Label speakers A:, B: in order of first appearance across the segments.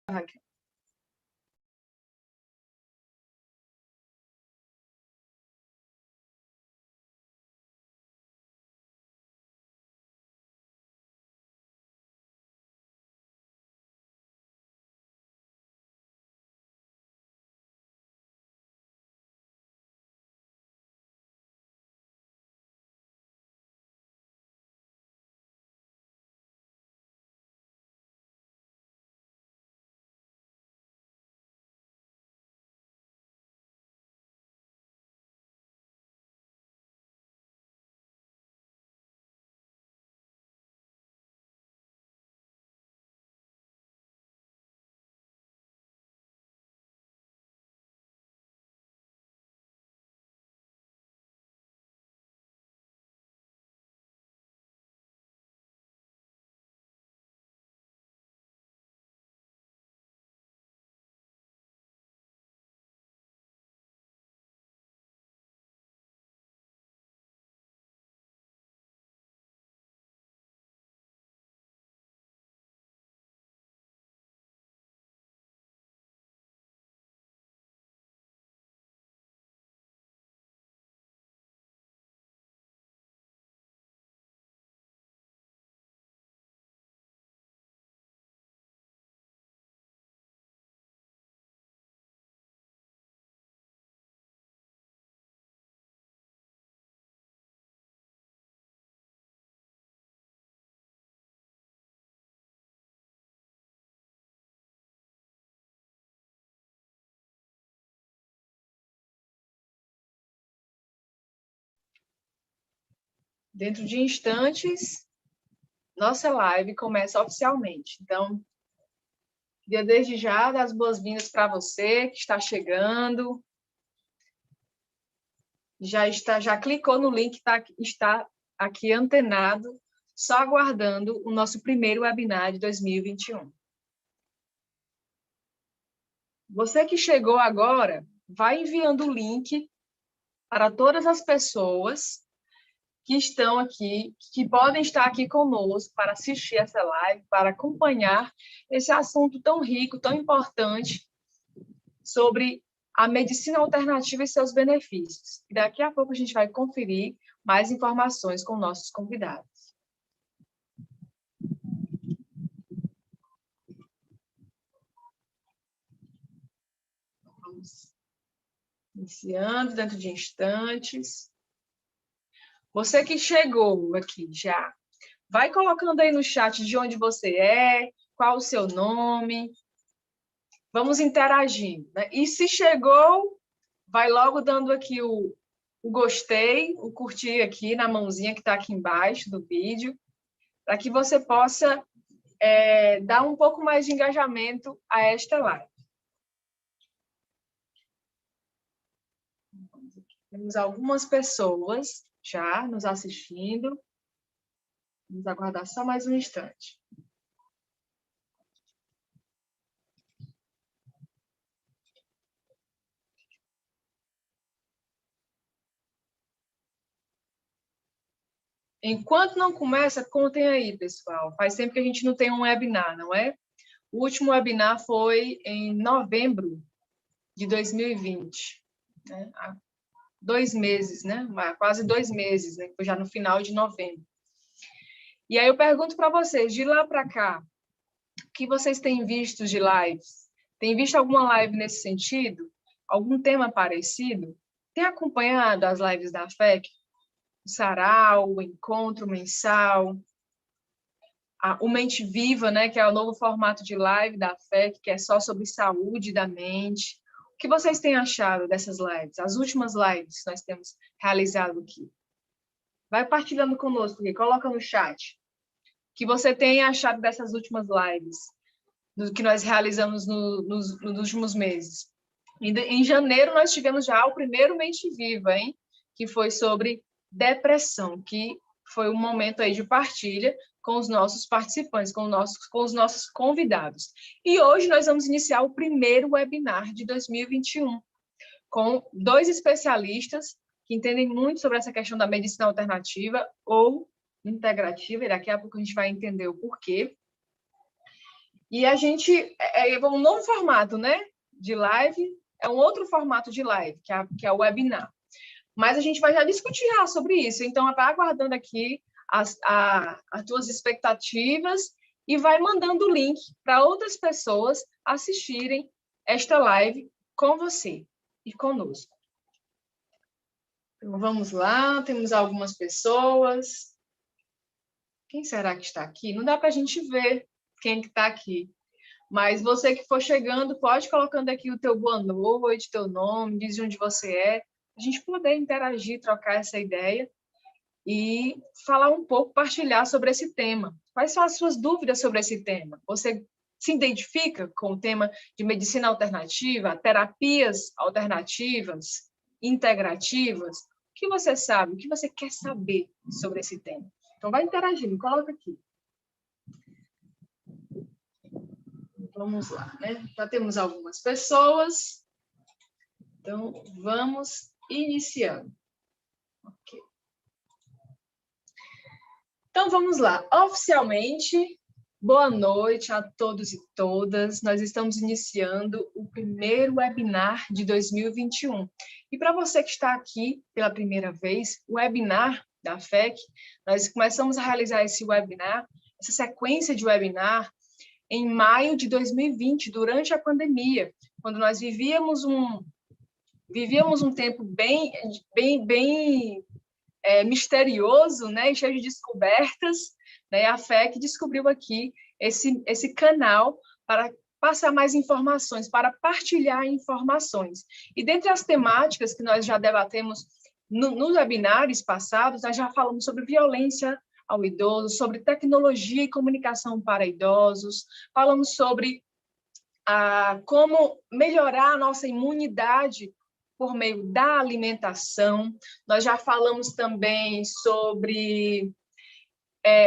A: Raquel. Dentro de instantes, nossa live começa oficialmente. Então, queria desde já dar as boas-vindas para você que está chegando. Já clicou no link, está aqui antenado, só aguardando o nosso primeiro webinar de 2021. Você que chegou agora, vai enviando o link para todas as pessoas que estão aqui, que podem estar aqui conosco para assistir essa live, para acompanhar esse assunto tão rico, tão importante, sobre a medicina alternativa e seus benefícios. E daqui a pouco a gente vai conferir mais informações com nossos convidados. Vamos iniciando dentro de instantes. Você que chegou aqui já, vai colocando aí no chat de onde você é, qual o seu nome. Vamos interagindo, né? E se chegou, vai logo dando aqui o gostei, o curtir aqui na mãozinha que está aqui embaixo do vídeo, para que você possa dar um pouco mais de engajamento a esta live. Temos algumas pessoas já nos assistindo. Vamos aguardar só mais um instante. Enquanto não começa, contem aí, pessoal. Faz tempo que a gente não tem um webinar, não é? O último webinar foi em novembro de 2020. Né? Há 2 meses, né? Quase 2 meses, né? Foi já no final de novembro. E aí eu pergunto para vocês, de lá para cá, o que vocês têm visto de lives? Tem visto alguma live nesse sentido? Algum tema parecido? Tem acompanhado as lives da FEC? O sarau, o encontro mensal, o Mente Viva, né, que é o novo formato de live da FEC, que é só sobre saúde da mente. O que vocês têm achado dessas lives? As últimas lives que nós temos realizado aqui. Vai partilhando conosco aqui, coloca no chat. O que você tem achado dessas últimas lives, do que nós realizamos nos últimos meses? Em janeiro, nós tivemos já o primeiro Mente Viva, hein? Que foi sobre depressão, que foi um momento aí de partilha com os nossos participantes, com os nossos convidados. E hoje nós vamos iniciar o primeiro webinar de 2021, com 2 especialistas que entendem muito sobre essa questão da medicina alternativa ou integrativa, e daqui a pouco a gente vai entender o porquê. E a gente é um novo formato, né? De live, é um outro formato de live, que é o webinar. Mas a gente vai já discutir sobre isso. Então, vai aguardando aqui as tuas expectativas e vai mandando o link para outras pessoas assistirem esta live com você e conosco. Então, vamos lá, temos algumas pessoas. Quem será que está aqui? Não dá para a gente ver quem que está aqui. Mas você que for chegando, pode colocando aqui o teu boa noite, teu nome, diz de onde você é, a gente poder interagir, trocar essa ideia e falar um pouco, partilhar sobre esse tema. Quais são as suas dúvidas sobre esse tema? Você se identifica com o tema de medicina alternativa, terapias alternativas, integrativas? O que você sabe? O que você quer saber sobre esse tema? Então, vai interagindo, coloca aqui. Vamos lá, né? Já temos algumas pessoas. Então, vamos iniciando. Ok. Então, vamos lá. Oficialmente, boa noite a todos e todas. Nós estamos iniciando o primeiro webinar de 2021. E para você que está aqui pela primeira vez, o webinar da FEC, nós começamos a realizar esse webinar, essa sequência de webinar, em maio de 2020, durante a pandemia, quando nós vivíamos um tempo bem misterioso, né, e cheio de descobertas, né, a FEC descobriu aqui esse canal para passar mais informações, para partilhar informações. E dentre as temáticas que nós já debatemos nos webinários passados, nós já falamos sobre violência ao idoso, sobre tecnologia e comunicação para idosos, falamos sobre como melhorar a nossa imunidade por meio da alimentação. Nós já falamos também sobre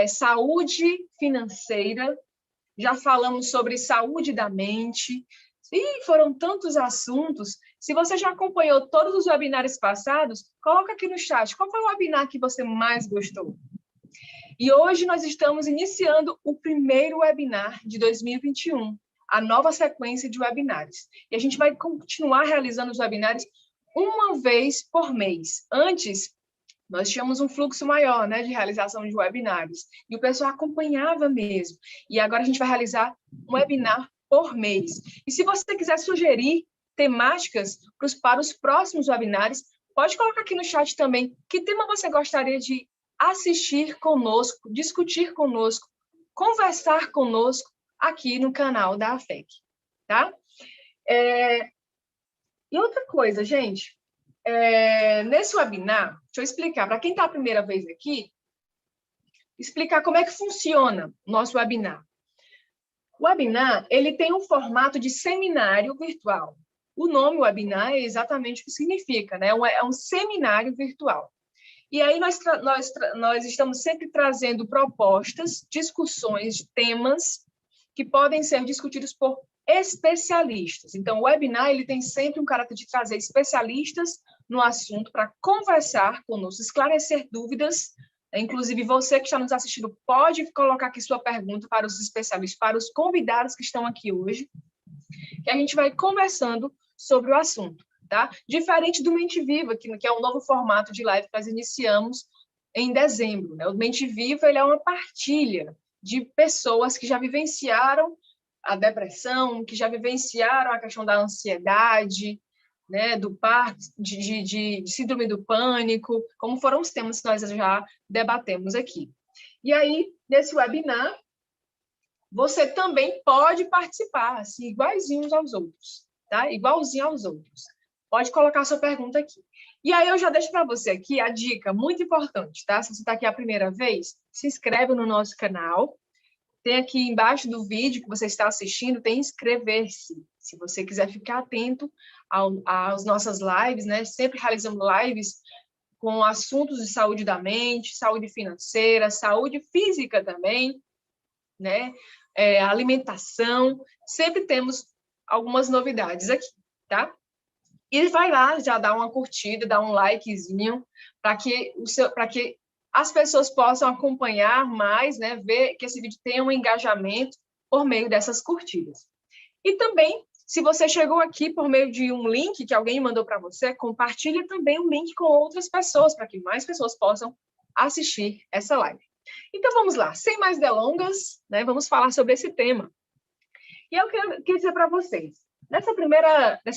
A: saúde financeira, já falamos sobre saúde da mente, e foram tantos assuntos. Se você já acompanhou todos os webinários passados, coloca aqui no chat, qual foi o webinar que você mais gostou? E hoje nós estamos iniciando o primeiro webinar de 2021, a nova sequência de webinários. E a gente vai continuar realizando os webinários uma vez por mês. Antes, nós tínhamos um fluxo maior, né, de realização de webinários, e o pessoal acompanhava mesmo. E agora a gente vai realizar um webinar por mês. E se você quiser sugerir temáticas para os próximos webinários, pode colocar aqui no chat também que tema você gostaria de assistir conosco, discutir conosco, conversar conosco aqui no canal da AFEC, tá? E outra coisa, gente, nesse webinar, deixa eu explicar, para quem está a primeira vez aqui, explicar como é que funciona o nosso webinar. O webinar, ele tem um formato de seminário virtual. O nome webinar é exatamente o que significa, né? É um seminário virtual. E aí nós estamos sempre trazendo propostas, discussões, temas que podem ser discutidos por especialistas. Então, o webinar ele tem sempre um caráter de trazer especialistas no assunto para conversar conosco, esclarecer dúvidas. Inclusive, você que está nos assistindo pode colocar aqui sua pergunta para os especialistas, para os convidados que estão aqui hoje, que a gente vai conversando sobre o assunto. Tá? Diferente do Mente Viva, que é um novo formato de live que nós iniciamos em dezembro. Né? O Mente Viva ele é uma partilha de pessoas que já vivenciaram a depressão, que já vivenciaram a questão da ansiedade, né? Do de síndrome do pânico, como foram os temas que nós já debatemos aqui. E aí, nesse webinar, você também pode participar, assim, iguaizinhos aos outros, tá? Igualzinho aos outros. Pode colocar a sua pergunta aqui. E aí eu já deixo para você aqui a dica muito importante, tá? Se você está aqui a primeira vez, se inscreve no nosso canal. Tem aqui embaixo do vídeo que você está assistindo, tem inscrever-se. Se você quiser ficar atento às nossas lives, né? Sempre realizando lives com assuntos de saúde da mente, saúde financeira, saúde física também, né? Alimentação. Sempre temos algumas novidades aqui, tá? E vai lá, já dá uma curtida, dá um likezinho, para que as pessoas possam acompanhar mais, né? Ver que esse vídeo tenha um engajamento por meio dessas curtidas. E também, se você chegou aqui por meio de um link que alguém mandou para você, compartilhe também o link com outras pessoas, para que mais pessoas possam assistir essa live. Então, vamos lá. Sem mais delongas, né, vamos falar sobre esse tema. E eu quero dizer para vocês, nessa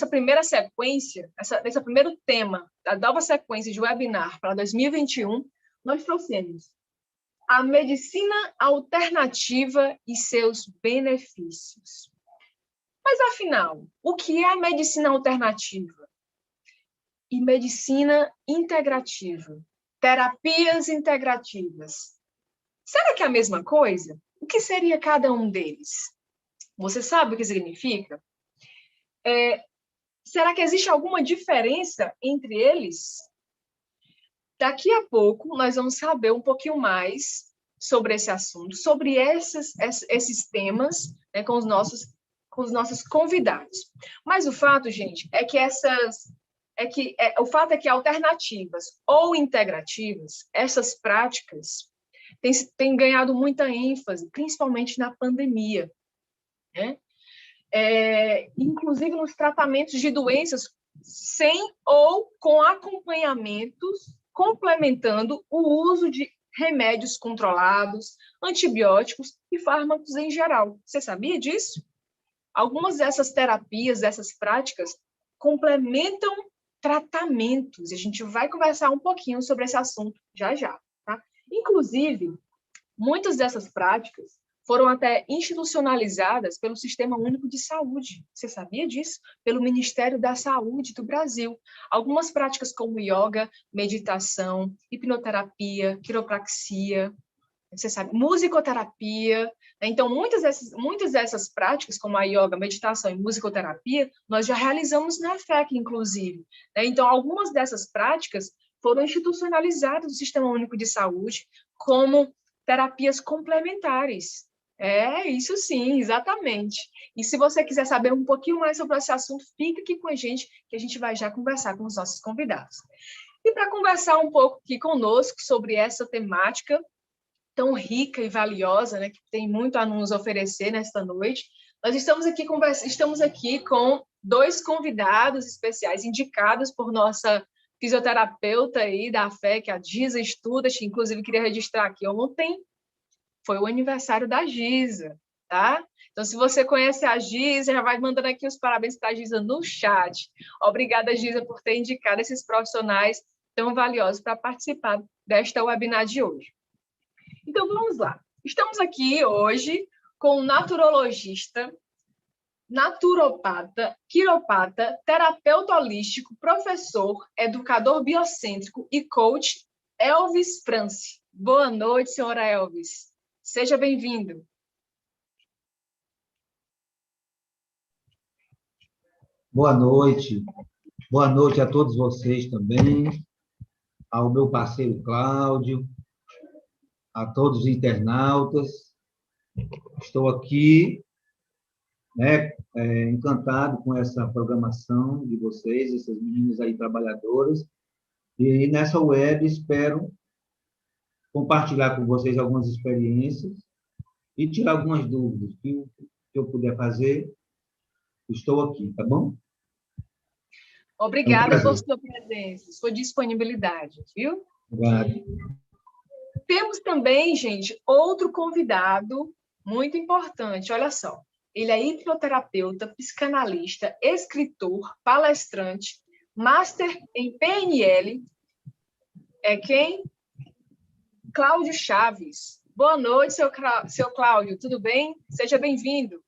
A: primeira sequência, nesse primeiro tema da nova sequência de webinar para 2021, nós trouxemos a medicina alternativa e seus benefícios. Mas, afinal, o que é a medicina alternativa? E medicina integrativa? Terapias integrativas? Será que é a mesma coisa? O que seria cada um deles? Você sabe o que significa? Será que existe alguma diferença entre eles? Daqui a pouco, nós vamos saber um pouquinho mais sobre esse assunto, sobre esses temas, né, com os nossos convidados. Mas o fato, gente, é que alternativas ou integrativas, essas práticas, têm ganhado muita ênfase, principalmente na pandemia, né? Inclusive nos tratamentos de doenças sem ou com acompanhamentos, complementando o uso de remédios controlados, antibióticos e fármacos em geral. Você sabia disso? Algumas dessas terapias, dessas práticas, complementam tratamentos. E a gente vai conversar um pouquinho sobre esse assunto já já, tá? Inclusive, muitas dessas práticas foram até institucionalizadas pelo Sistema Único de Saúde. Você sabia disso? Pelo Ministério da Saúde do Brasil. Algumas práticas como yoga, meditação, hipnoterapia, quiropraxia, você sabe, musicoterapia. Então, muitas dessas práticas, como a yoga, meditação e musicoterapia, nós já realizamos na FEC, inclusive. Então, algumas dessas práticas foram institucionalizadas no Sistema Único de Saúde como terapias complementares. Isso sim, exatamente. E se você quiser saber um pouquinho mais sobre esse assunto, fica aqui com a gente, que a gente vai já conversar com os nossos convidados. E para conversar um pouco aqui conosco sobre essa temática tão rica e valiosa, né, que tem muito a nos oferecer nesta noite, nós estamos aqui com dois convidados especiais indicados por nossa fisioterapeuta aí da FEC, a Giza Studas, que inclusive queria registrar aqui ontem, foi o aniversário da Giza, tá? Então, se você conhece a Giza, já vai mandando aqui os parabéns para a Giza no chat. Obrigada, Giza, por ter indicado esses profissionais tão valiosos para participar desta webinar de hoje. Então, vamos lá. Estamos aqui hoje com um naturologista, naturopata, quiropata, terapeuta holístico, professor, educador biocêntrico e coach, Elvis France. Boa noite, senhora Elvis. Seja bem-vindo.
B: Boa noite. Boa noite a todos vocês também, ao meu parceiro Cláudio, a todos os internautas. Estou aqui, né, encantado com essa programação de vocês, essas meninas aí trabalhadoras, e nessa web espero compartilhar com vocês algumas experiências e tirar algumas dúvidas. O que eu puder fazer, estou aqui, tá bom?
A: Obrigada por sua presença, sua disponibilidade, viu?
B: Obrigado.
A: Temos também, gente, outro convidado muito importante. Olha só, ele é hipnoterapeuta, psicanalista, escritor, palestrante, master em PNL. É quem? Cláudio Chaves. Boa noite, seu Cláudio, tudo bem? Seja bem-vindo.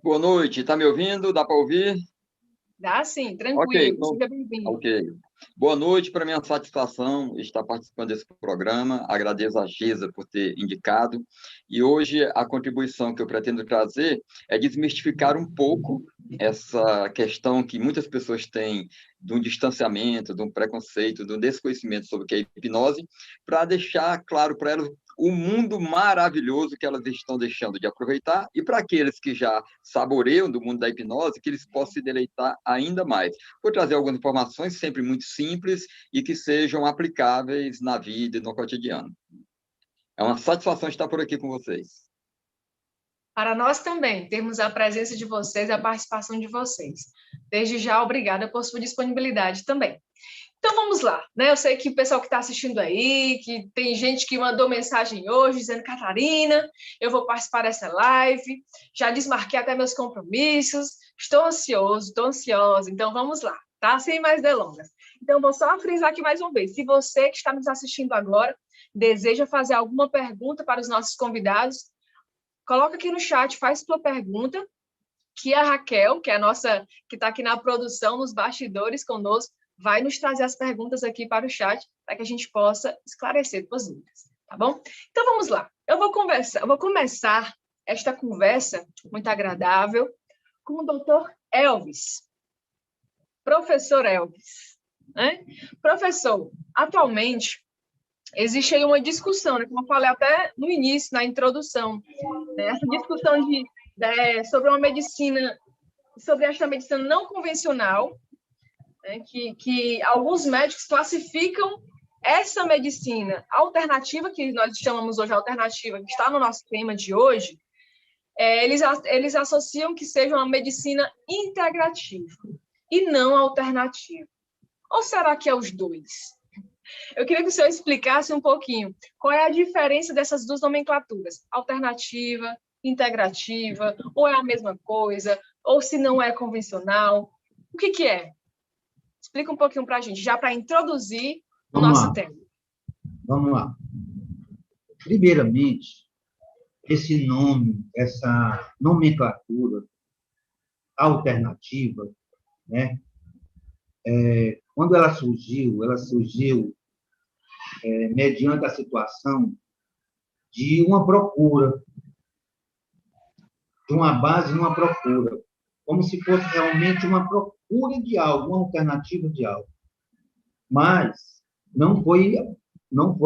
C: Boa noite, está me ouvindo? Dá para ouvir?
A: Dá sim, tranquilo,
C: okay, então,
A: seja bem-vindo.
C: Ok. Boa noite, para minha satisfação estar participando desse programa. Agradeço a Giza por ter indicado. E hoje a contribuição que eu pretendo trazer é desmistificar um pouco essa questão que muitas pessoas têm de um distanciamento, de um preconceito, de um desconhecimento sobre o que é hipnose, para deixar claro para elas o mundo maravilhoso que elas estão deixando de aproveitar, e para aqueles que já saboreiam do mundo da hipnose, que eles possam se deleitar ainda mais. Vou trazer algumas informações sempre muito simples e que sejam aplicáveis na vida e no cotidiano. É uma satisfação estar por aqui com vocês.
A: para nós também termos a presença de vocês, a participação de vocês. Desde já, obrigada por sua disponibilidade também. Então, vamos lá, né? Eu sei que o pessoal que está assistindo aí, que tem gente que mandou mensagem hoje dizendo: Catarina, eu vou participar dessa live, já desmarquei até meus compromissos, estou ansiosa, então vamos lá, tá? Sem mais delongas. Então, vou só frisar aqui mais uma vez, se você que está nos assistindo agora deseja fazer alguma pergunta para os nossos convidados, coloca aqui no chat, faz sua pergunta, que a Raquel, que é a nossa, que está aqui na produção, nos bastidores conosco, vai nos trazer as perguntas aqui para o chat, para que a gente possa esclarecer suas dúvidas, tá bom? Então, vamos lá. Eu vou começar esta conversa muito agradável com o doutor Elvis, professor Elvis, né? Professor, atualmente, existe aí uma discussão, né, como eu falei até no início, na introdução, né, essa discussão sobre uma medicina, sobre esta medicina não convencional, né, que alguns médicos classificam essa medicina alternativa, que nós chamamos hoje de alternativa, que está no nosso tema de hoje, eles associam que seja uma medicina integrativa e não alternativa. Ou será que é os dois? Eu queria que o senhor explicasse um pouquinho qual é a diferença dessas duas nomenclaturas, alternativa, integrativa, ou é a mesma coisa, ou se não é convencional. O que é? Explica um pouquinho para a gente, já para introduzir o nosso tema.
B: Vamos lá. Primeiramente, esse nome, essa nomenclatura alternativa, né? Quando ela surgiu mediante a situação de uma procura, de uma base numa procura, como se fosse realmente uma procura de algo, uma alternativa de algo. Mas não foi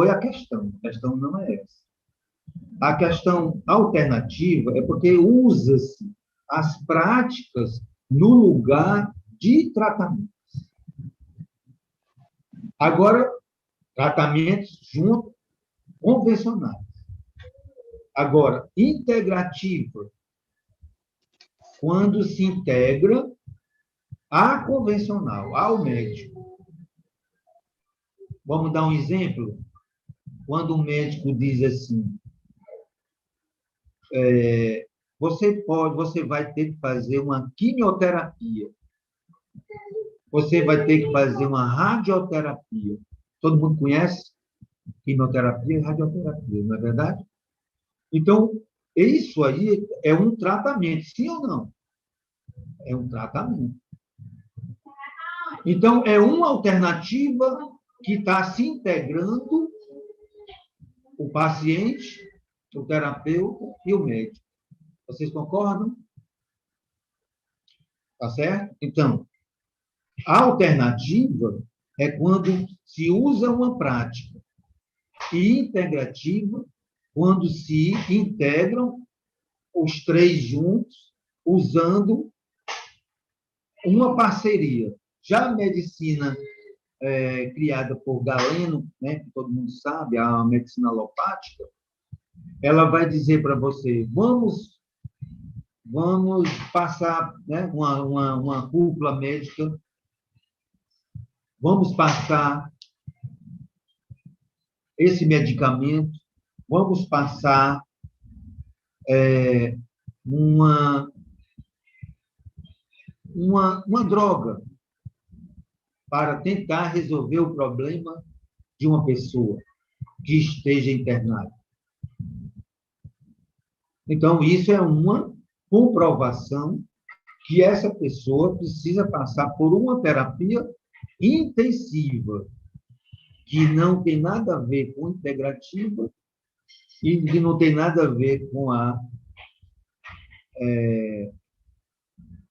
B: a questão não é essa. A questão alternativa é porque usa-se as práticas no lugar de tratamento. Agora, tratamentos junto convencionais. Agora, integrativa, quando se integra a convencional, ao médico. Vamos dar um exemplo? Quando o médico diz assim, você vai ter que fazer uma quimioterapia, você vai ter que fazer uma radioterapia. Todo mundo conhece quimioterapia e radioterapia, não é verdade? Então, isso aí é um tratamento, sim ou não? É um tratamento. Então, é uma alternativa que está se integrando o paciente, o terapeuta e o médico. Vocês concordam? Tá certo? Então, a alternativa é quando se usa uma prática, e integrativa quando se integram os três juntos, usando uma parceria. Já a medicina criada por Galeno, né, que todo mundo sabe, a medicina alopática, ela vai dizer para você, vamos passar, né, uma cúpula médica, vamos passar esse medicamento, vamos passar uma droga para tentar resolver o problema de uma pessoa que esteja internada. Então, isso é uma comprovação que essa pessoa precisa passar por uma terapia intensiva, que não tem nada a ver com integrativa e que não tem nada a ver com a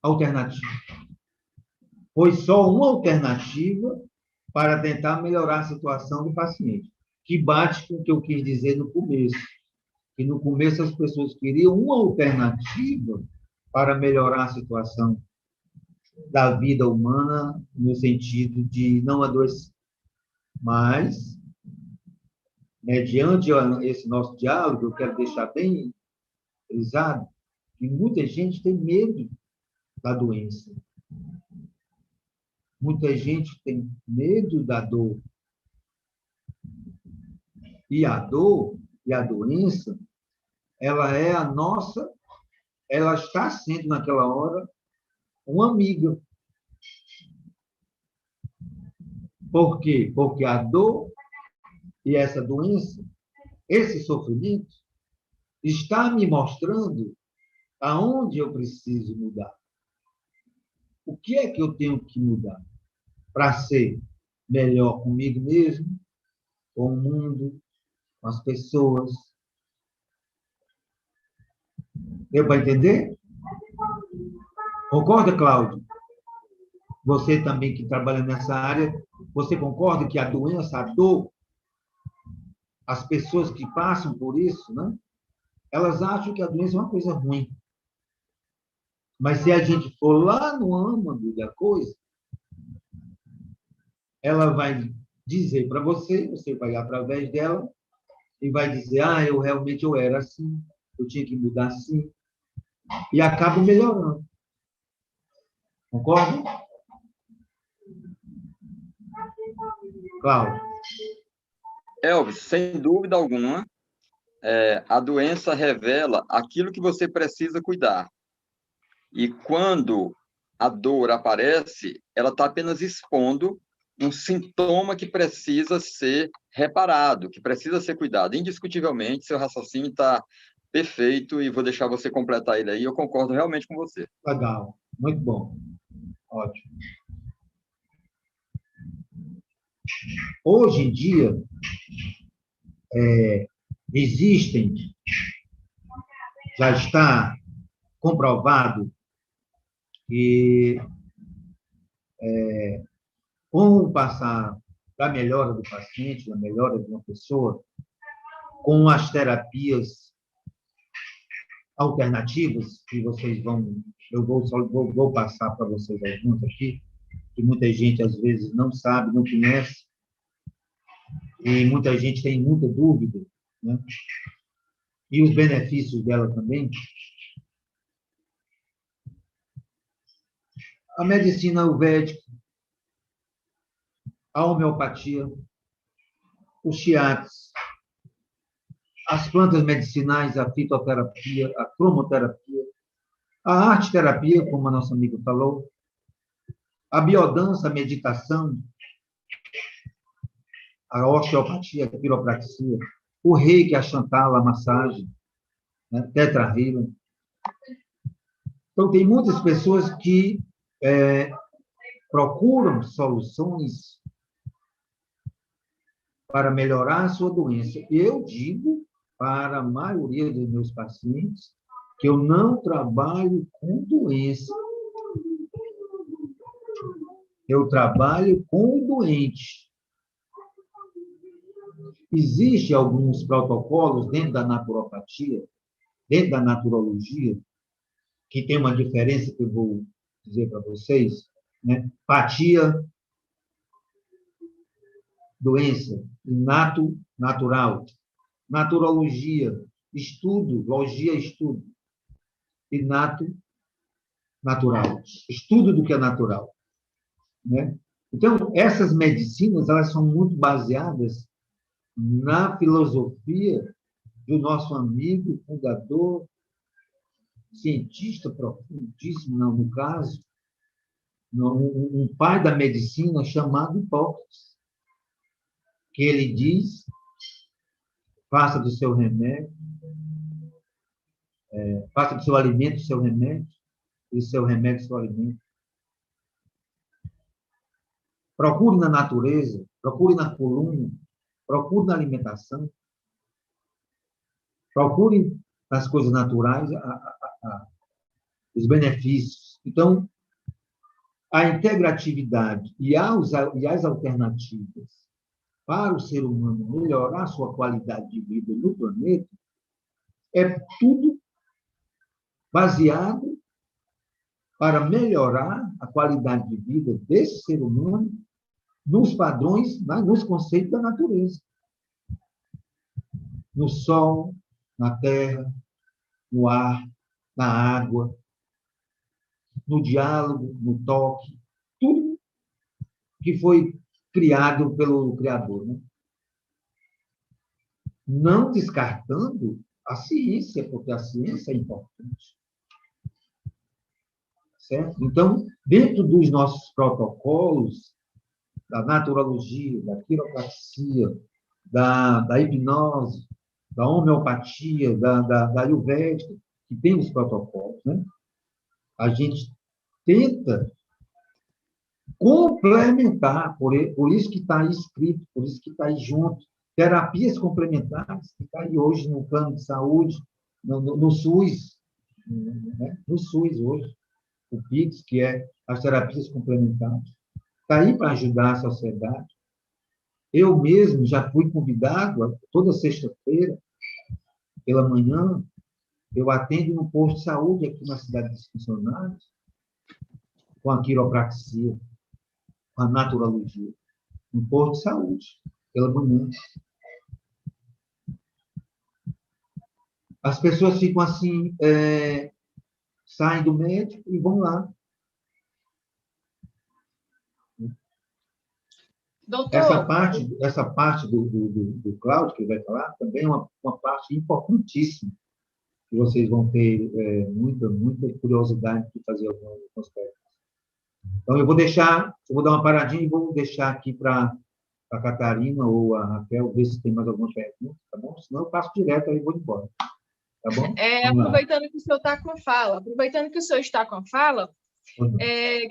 B: alternativa. Foi só uma alternativa para tentar melhorar a situação do paciente, que bate com o que eu quis dizer no começo. Que no começo as pessoas queriam uma alternativa para melhorar a situação da vida humana, no sentido de não adoecer. Mas, mediante esse nosso diálogo, eu quero deixar bem frisado E muita gente tem medo da doença. Muita gente tem medo da dor. E a dor e a doença, ela é a nossa, ela está sendo, naquela hora, uma amiga. Por quê? Porque a dor e essa doença, esse sofrimento, está me mostrando aonde eu preciso mudar. O que é que eu tenho que mudar para ser melhor comigo mesmo, com o mundo, com as pessoas? Deu para entender? Concorda, Cláudio? Você também que trabalha nessa área, você concorda que a doença, a dor, as pessoas que passam por isso, né? Elas acham que a doença é uma coisa ruim. Mas se a gente for lá no âmago da coisa, ela vai dizer para você, você vai através dela e vai dizer, eu realmente era assim, eu tinha que mudar assim, e acaba melhorando. Concorda? Cláudio.
C: Elvis, sem dúvida alguma, a doença revela aquilo que você precisa cuidar. E quando a dor aparece, ela está apenas expondo um sintoma que precisa ser reparado, que precisa ser cuidado. Indiscutivelmente, seu raciocínio está perfeito e vou deixar você completar ele aí. Eu concordo realmente com você.
B: Legal, muito bom. Ótimo. Hoje em dia, existem, já está comprovado que com o passar da melhora do paciente, da melhora de uma pessoa, com as terapias alternativas que vocês eu vou passar para vocês algumas aqui, que muita gente às vezes não sabe, não conhece, e muita gente tem muita dúvida, né? E os benefícios dela também. A medicina ayurvédica, a homeopatia, os shiatas, as plantas medicinais, a fitoterapia, a cromoterapia, a arte-terapia, como a nossa amiga falou, a biodança, a meditação, a osteopatia, a quiropraxia, o reiki, a chantala, a massagem, né? Tetra healing. Então, tem muitas pessoas que procuram soluções para melhorar a sua doença. Eu digo para a maioria dos meus pacientes que eu não trabalho com doença. Eu trabalho com o doente. Existem alguns protocolos dentro da naturopatia, dentro da naturologia, que tem uma diferença que eu vou dizer para vocês, né? Patia, doença, inato, natural. Naturologia, estudo, logia, estudo. Inato, natural. Estudo do que é natural, né? Então, essas medicinas, elas são muito baseadas na filosofia do nosso amigo, fundador, cientista profundíssimo, no caso, um pai da medicina chamado Hipócrates, que ele diz, faça do seu remédio, faça do seu alimento o seu remédio, e do seu remédio o seu alimento. Procure na natureza, procure na coluna, procure na alimentação, procure nas coisas naturais os benefícios. Então, a integratividade e as alternativas para o ser humano melhorar a sua qualidade de vida no planeta é tudo baseado para melhorar a qualidade de vida desse ser humano nos padrões, nos conceitos da natureza. No sol, na terra, no ar, na água, no diálogo, no toque, tudo que foi criado pelo Criador, né? Não descartando a ciência, porque a ciência é importante. Certo? Então, dentro dos nossos protocolos, da naturologia, da quiropraxia, da hipnose, da homeopatia, da ayurvédica, que tem os protocolos, né? A gente tenta complementar, por isso que está aí escrito, por isso que está aí junto, terapias complementares, que está aí hoje no plano de saúde, no SUS, né? No SUS hoje, o PIX, que é as terapias complementares. Está aí para ajudar a sociedade. Eu mesmo já fui convidado, toda sexta-feira, pela manhã, eu atendo no posto de saúde aqui na cidade dos funcionários, com a quiropraxia, com a naturologia, no posto de saúde, pela manhã. As pessoas ficam assim, saem do médico e vão lá.
A: Doutor,
B: Essa parte do Cláudio, que ele vai falar, também é uma parte importantíssima, que vocês vão ter muita curiosidade de fazer algumas perguntas. Então, eu vou dar uma paradinha e vou deixar aqui para a Catarina ou a Raquel ver se tem mais alguma pergunta, tá bom? Senão eu passo direto aí e vou embora. Tá bom?
A: Aproveitando que o senhor está com a fala, que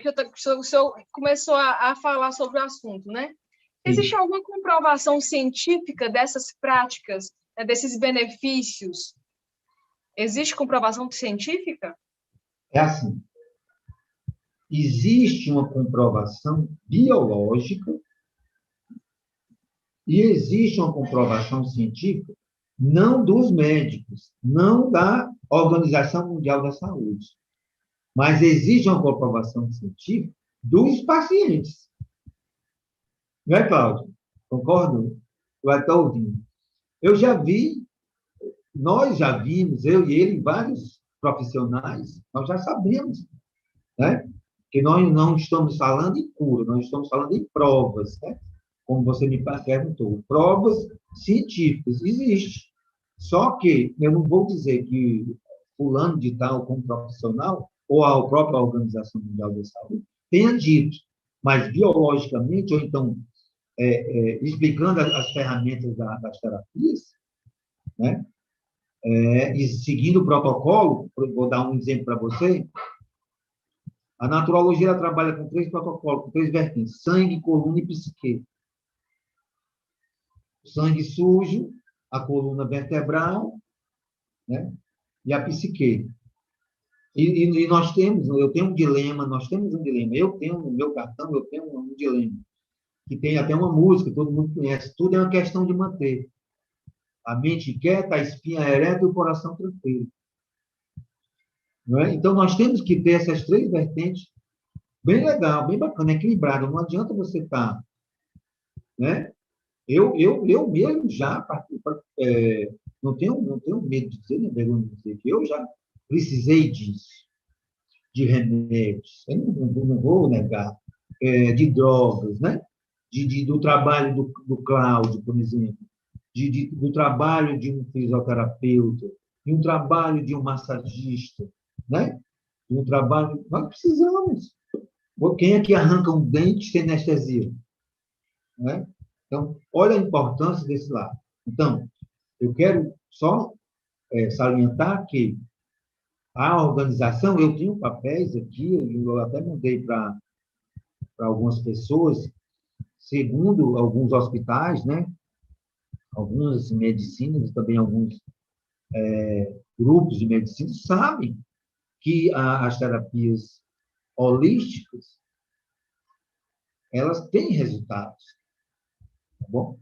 A: o senhor começou a falar sobre o assunto, né? Existe alguma comprovação científica dessas práticas, né, desses benefícios? Existe comprovação científica?
B: É assim. Existe uma comprovação biológica e existe uma comprovação científica não dos médicos, não da Organização Mundial da Saúde, mas existe uma comprovação científica dos pacientes. Não é, Cláudio? Concordo? Vai estar ouvindo. Nós já vimos, eu e ele, vários profissionais, nós já sabemos, né? Que nós não estamos falando em cura, nós estamos falando em provas, né? Como você me perguntou. Provas científicas, existe. Só que eu não vou dizer que fulano de tal como profissional ou a própria Organização Mundial da Saúde tenha dito, mas biologicamente, ou então explicando as ferramentas das terapias, né? E seguindo o protocolo, vou dar um exemplo para você, a naturologia ela trabalha com 3 protocolos, com 3 vertentes, sangue, coluna e psique. O sangue sujo, a coluna vertebral, né? E a psique. E eu tenho um dilema, nós temos um dilema. Eu tenho no meu cartão, eu tenho um dilema, que tem até uma música, todo mundo conhece. Tudo é uma questão de manter a mente quieta, a espinha ereta e o coração tranquilo. Não é? Então, nós temos que ter essas 3 vertentes bem legal, bem bacana, equilibrado. Não adianta você estar, né? Eu mesmo já não tenho medo de dizer, nem vergonha de dizer que eu já precisei disso, de remédios. Eu não vou negar, de drogas, né? Do trabalho do Cláudio, por exemplo, do trabalho de um fisioterapeuta, de um trabalho de um massagista, né? De um trabalho. Nós precisamos. Quem é que arranca um dente sem anestesia? Né? Então, olha a importância desse lado. Então, eu quero só salientar que a organização, eu tenho papéis aqui, eu até mandei para algumas pessoas, segundo alguns hospitais, né? Algumas medicinas, também alguns grupos de medicina, sabem que as terapias holísticas, elas têm resultados. Tá bom?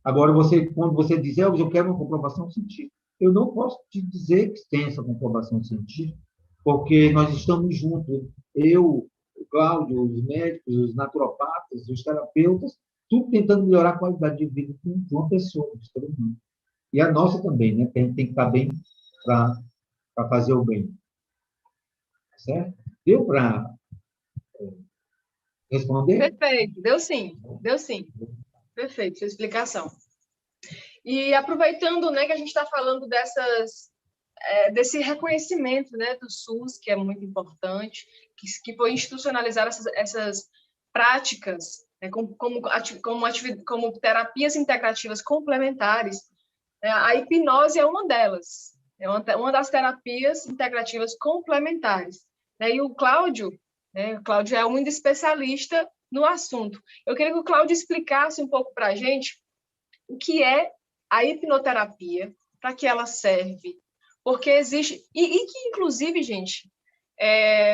B: Agora, quando você diz, eu quero uma comprovação científica, eu não posso te dizer que tem essa comprovação científica, porque nós estamos juntos, eu, o Cláudio, os médicos, os naturopatas, os terapeutas, tudo tentando melhorar a qualidade de vida de uma pessoa, de todo mundo. E a nossa também, né? A gente tem que estar bem para fazer o bem. Certo? Deu para responder?
A: Perfeito, deu sim. Perfeito, sua explicação. E aproveitando, né, que a gente está falando desse reconhecimento, né, do SUS, que é muito importante, que foi institucionalizar essas práticas, né, como terapias integrativas complementares, né, a hipnose é uma delas, é uma das terapias integrativas complementares. Né, e o Cláudio é um especialista no assunto. Eu queria que o Cláudio explicasse um pouco para a gente o que é a hipnoterapia, para que ela serve, porque existe, e que inclusive, gente,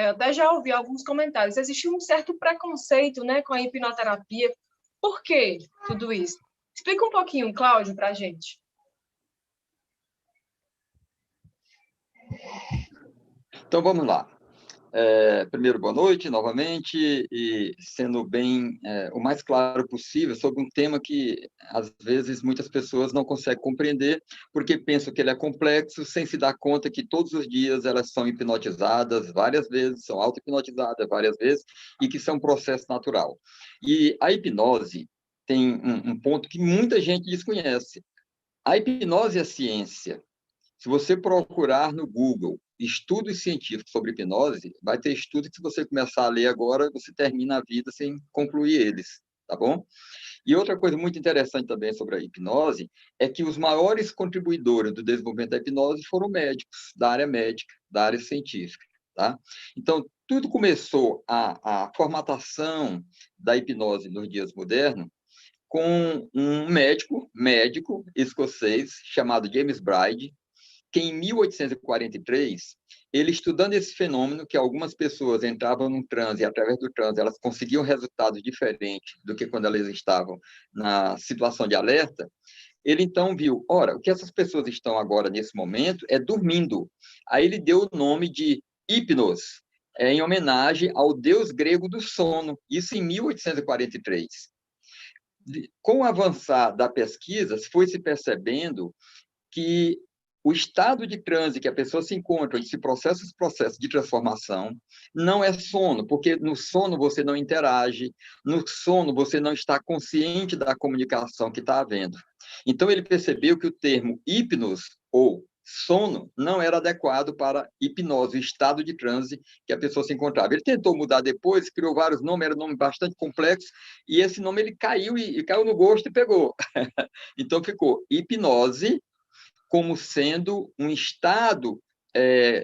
A: até já ouvi alguns comentários, existe um certo preconceito, né, com a hipnoterapia. Por que tudo isso? Explica um pouquinho, Cláudio, para a gente.
C: Então, vamos lá. Primeiro, boa noite novamente, e sendo bem o mais claro possível sobre um tema que, às vezes, muitas pessoas não conseguem compreender, porque pensam que ele é complexo, sem se dar conta que todos os dias elas são hipnotizadas várias vezes, são auto-hipnotizadas várias vezes, e que isso é um processo natural. E a hipnose tem um ponto que muita gente desconhece. A hipnose é ciência. Se você procurar no Google estudos científicos sobre hipnose, vai ter estudo que, se você começar a ler agora, você termina a vida sem concluir eles, tá bom? E outra coisa muito interessante também sobre a hipnose é que os maiores contribuidores do desenvolvimento da hipnose foram médicos, da área médica, da área científica, tá? Então, tudo começou, a formatação da hipnose nos dias modernos, com um médico escocês chamado James Bride, que em 1843, ele, estudando esse fenômeno, que algumas pessoas entravam num transe, e através do transe elas conseguiam resultados diferentes do que quando elas estavam na situação de alerta, ele então viu, ora, o que essas pessoas estão agora nesse momento é dormindo. Aí ele deu o nome de hipnos, em homenagem ao deus grego do sono, isso em 1843. Com o avançar da pesquisa, foi se percebendo que o estado de transe que a pessoa se encontra, onde se processa esse processo de transformação, não é sono, porque no sono você não interage, no sono você não está consciente da comunicação que está havendo. Então, ele percebeu que o termo hipnos, ou sono, não era adequado para hipnose, o estado de transe que a pessoa se encontrava. Ele tentou mudar depois, criou vários nomes, era um nome bastante complexo, e esse nome ele caiu e caiu no gosto e pegou. Então, ficou hipnose, como sendo um estado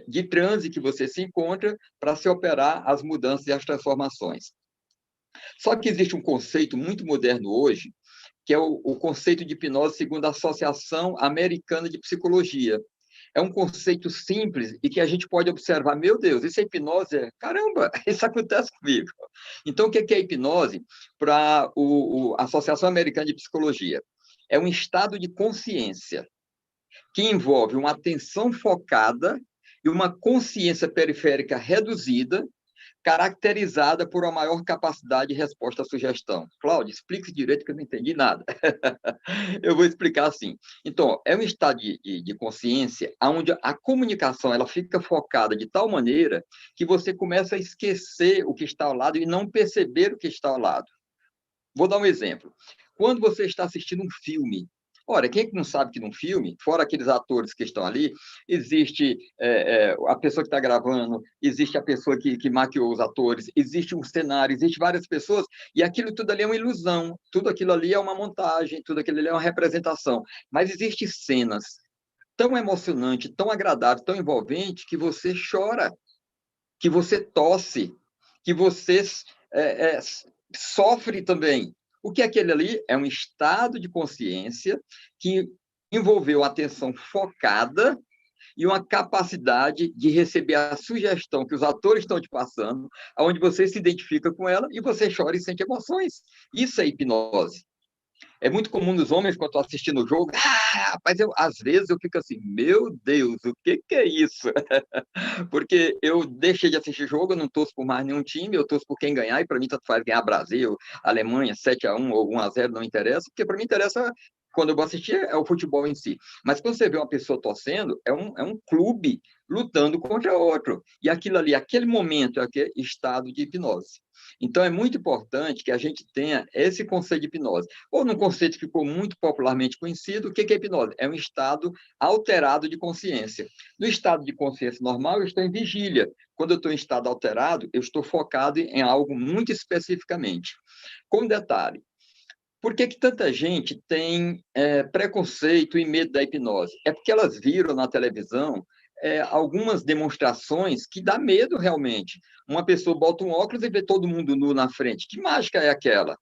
C: de transe que você se encontra para se operar as mudanças e as transformações. Só que existe um conceito muito moderno hoje, que é o conceito de hipnose segundo a Associação Americana de Psicologia. É um conceito simples e que a gente pode observar, meu Deus, isso é hipnose? Caramba, isso acontece comigo. Então, o que é hipnose para a Associação Americana de Psicologia? É um estado de consciência que envolve uma atenção focada e uma consciência periférica reduzida, caracterizada por uma maior capacidade de resposta à sugestão. Cláudio, explique direito que eu não entendi nada. Eu vou explicar assim. Então, é um estado de consciência onde a comunicação ela fica focada de tal maneira que você começa a esquecer o que está ao lado e não perceber o que está ao lado. Vou dar um exemplo. Quando você está assistindo um filme, ora, quem não sabe que num filme, fora aqueles atores que estão ali, existe a pessoa que está gravando, existe a pessoa que maquiou os atores, existe um cenário, existe várias pessoas, e aquilo tudo ali é uma ilusão, tudo aquilo ali é uma montagem, tudo aquilo ali é uma representação. Mas existem cenas tão emocionantes, tão agradáveis, tão envolventes, que você chora, que você tosse, que você sofre também. O que é aquele ali? É um estado de consciência que envolveu atenção focada e uma capacidade de receber a sugestão que os atores estão te passando, onde você se identifica com ela e você chora e sente emoções. Isso é hipnose. É muito comum nos homens, quando estão assistindo o jogo, rapaz, às vezes eu fico assim, meu Deus, o que é isso? Porque eu deixei de assistir jogo, eu não torço por mais nenhum time, eu torço por quem ganhar, e para mim tanto faz ganhar Brasil, Alemanha, 7-1 ou 1-0, não interessa, porque para mim interessa quando eu vou assistir, é o futebol em si. Mas quando você vê uma pessoa torcendo, é um clube lutando contra outro. E aquilo ali, aquele momento, é aquele estado de hipnose. Então, é muito importante que a gente tenha esse conceito de hipnose. Ou num conceito que ficou muito popularmente conhecido, o que é hipnose? É um estado alterado de consciência. No estado de consciência normal, eu estou em vigília. Quando eu estou em estado alterado, eu estou focado em algo muito especificamente. Com detalhe, por que tanta gente tem preconceito e medo da hipnose? É porque elas viram na televisão algumas demonstrações que dá medo realmente. Uma pessoa bota um óculos e vê todo mundo nu na frente. Que mágica é aquela?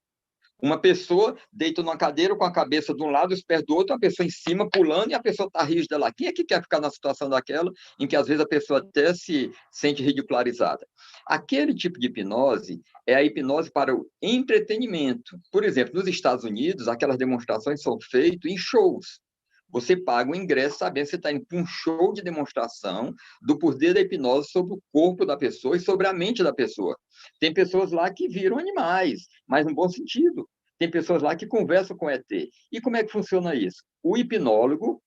C: Uma pessoa deita numa cadeira com a cabeça de um lado, os pés do outro, a pessoa em cima pulando e a pessoa está rígida lá. Quem é que quer ficar na situação daquela em que às vezes a pessoa até se sente ridicularizada? Aquele tipo de hipnose é a hipnose para o entretenimento. Por exemplo, nos Estados Unidos, aquelas demonstrações são feitas em shows. Você paga o ingresso sabendo que você está indo para um show de demonstração do poder da hipnose sobre o corpo da pessoa e sobre a mente da pessoa. Tem pessoas lá que viram animais, mas no bom sentido. Tem pessoas lá que conversam com ET. E como é que funciona isso? O hipnólogo,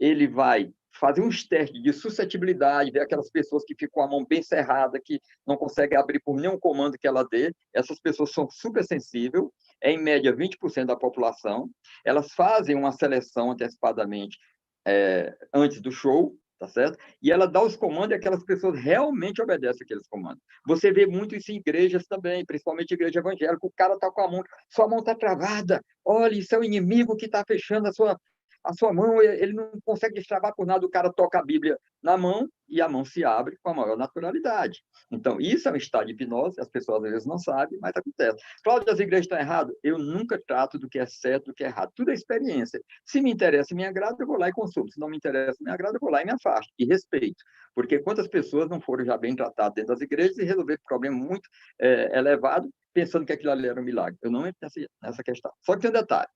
C: ele vai fazer uns testes de suscetibilidade, ver aquelas pessoas que ficam com a mão bem cerrada, que não conseguem abrir por nenhum comando que ela dê. Essas pessoas são super sensíveis, é em média 20% da população. Elas fazem uma seleção antecipadamente antes do show, tá certo? E ela dá os comandos e aquelas pessoas realmente obedecem aqueles comandos. Você vê muito isso em igrejas também, principalmente igreja evangélica. O cara está com a mão, sua mão está travada. Olha, isso é o inimigo que está fechando a sua mão, ele não consegue destravar por nada, o cara toca a Bíblia na mão e a mão se abre com a maior naturalidade. Então, isso é um estado de hipnose, as pessoas às vezes não sabem, mas acontece. Cláudio, as igrejas estão erradas? Eu nunca trato do que é certo, do que é errado. Tudo é experiência. Se me interessa e me agrada, eu vou lá e consumo. Se não me interessa e me agrada, eu vou lá e me afasto. E respeito. Porque quantas pessoas não foram já bem tratadas dentro das igrejas e resolveram problema muito elevado, pensando que aquilo ali era um milagre. Eu não entro nessa questão. Só que tem um detalhe.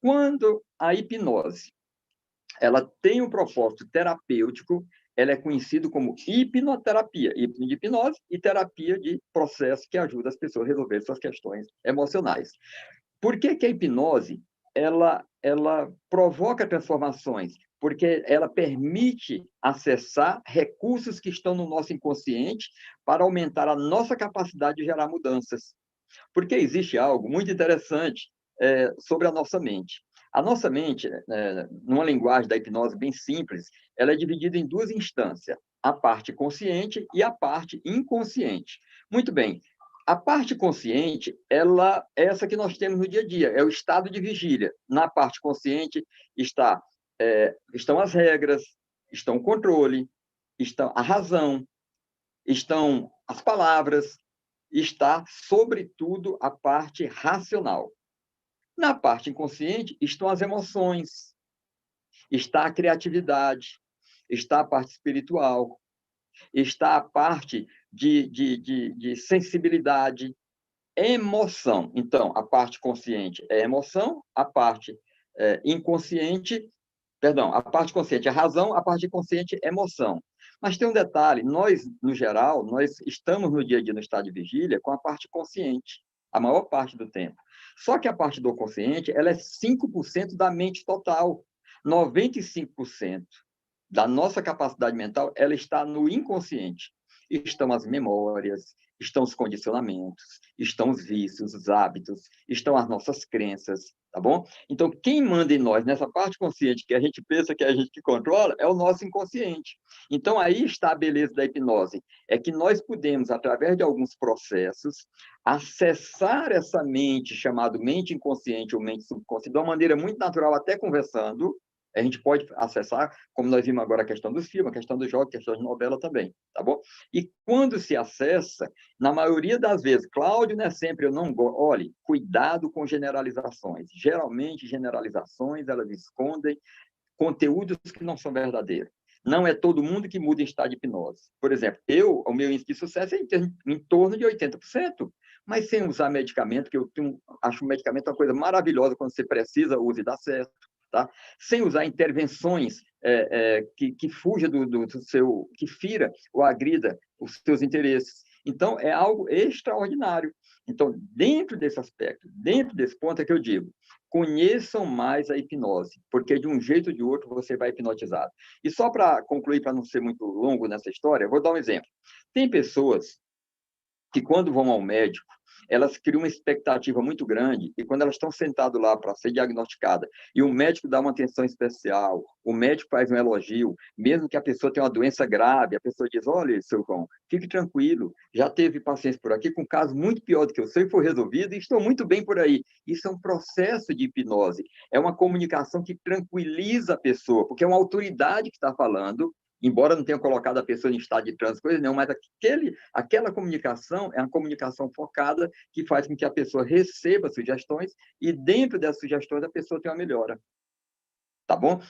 C: Quando a hipnose ela tem um propósito terapêutico, ela é conhecida como hipnoterapia, hipnose e terapia de processo que ajuda as pessoas a resolver suas questões emocionais. Por que a hipnose ela provoca transformações? Porque ela permite acessar recursos que estão no nosso inconsciente para aumentar a nossa capacidade de gerar mudanças. Porque existe algo muito interessante sobre a nossa mente. A nossa mente, numa linguagem da hipnose bem simples, ela é dividida em duas instâncias, a parte consciente e a parte inconsciente. Muito bem, a parte consciente, ela é essa que nós temos no dia a dia, é o estado de vigília. Na parte consciente estão as regras, estão o controle, estão a razão, estão as palavras, está, sobretudo, a parte racional. Na parte inconsciente estão as emoções, está a criatividade, está a parte espiritual, está a parte de sensibilidade, emoção. Então, a parte consciente é emoção, a parte inconsciente, perdão, a parte consciente é razão, a parte inconsciente é emoção. Mas tem um detalhe, nós, no geral, nós estamos no dia a dia no estado de vigília com a parte consciente, a maior parte do tempo. Só que a parte do consciente, ela é 5% da mente total. 95% da nossa capacidade mental, ela está no inconsciente. Estão as memórias, estão os condicionamentos, estão os vícios, os hábitos, estão as nossas crenças, tá bom? Então, quem manda em nós, nessa parte consciente que a gente pensa que é a gente que controla, é o nosso inconsciente. Então, aí está a beleza da hipnose, é que nós podemos, através de alguns processos, acessar essa mente, chamada mente inconsciente ou mente subconsciente, de uma maneira muito natural, até conversando. A gente pode acessar, como nós vimos agora a questão dos filmes, a questão dos jogos, a questão de novela também, tá bom? E quando se acessa, na maioria das vezes, Cláudio, não é sempre, eu não gosto. Olhe, cuidado com generalizações. Geralmente, generalizações, elas escondem conteúdos que não são verdadeiros. Não é todo mundo que muda em estado de hipnose. Por exemplo, o meu índice de sucesso é em torno de 80%, mas sem usar medicamento, que acho o medicamento uma coisa maravilhosa quando você precisa, use e dá certo. Tá? Sem usar intervenções que fuja do seu, que fira ou agrida os seus interesses. Então, é algo extraordinário. Então, dentro desse aspecto, dentro desse ponto é que eu digo, conheçam mais a hipnose, porque de um jeito ou de outro você vai hipnotizado. E só para concluir, para não ser muito longo nessa história, vou dar um exemplo. Tem pessoas que quando vão ao médico, elas criam uma expectativa muito grande e quando elas estão sentadas lá para ser diagnosticada e o médico dá uma atenção especial, o médico faz um elogio, mesmo que a pessoa tenha uma doença grave, a pessoa diz, olha, seu João, fique tranquilo, já teve pacientes por aqui com um caso muito pior do que eu sei, foi resolvido e estou muito bem por aí. Isso é um processo de hipnose, é uma comunicação que tranquiliza a pessoa, porque é uma autoridade que está falando, embora não tenha colocado a pessoa em estado de trânsito, coisa não, mas aquela comunicação é uma comunicação focada que faz com que a pessoa receba sugestões e dentro dessas sugestões a pessoa tenha uma melhora. Tá bom?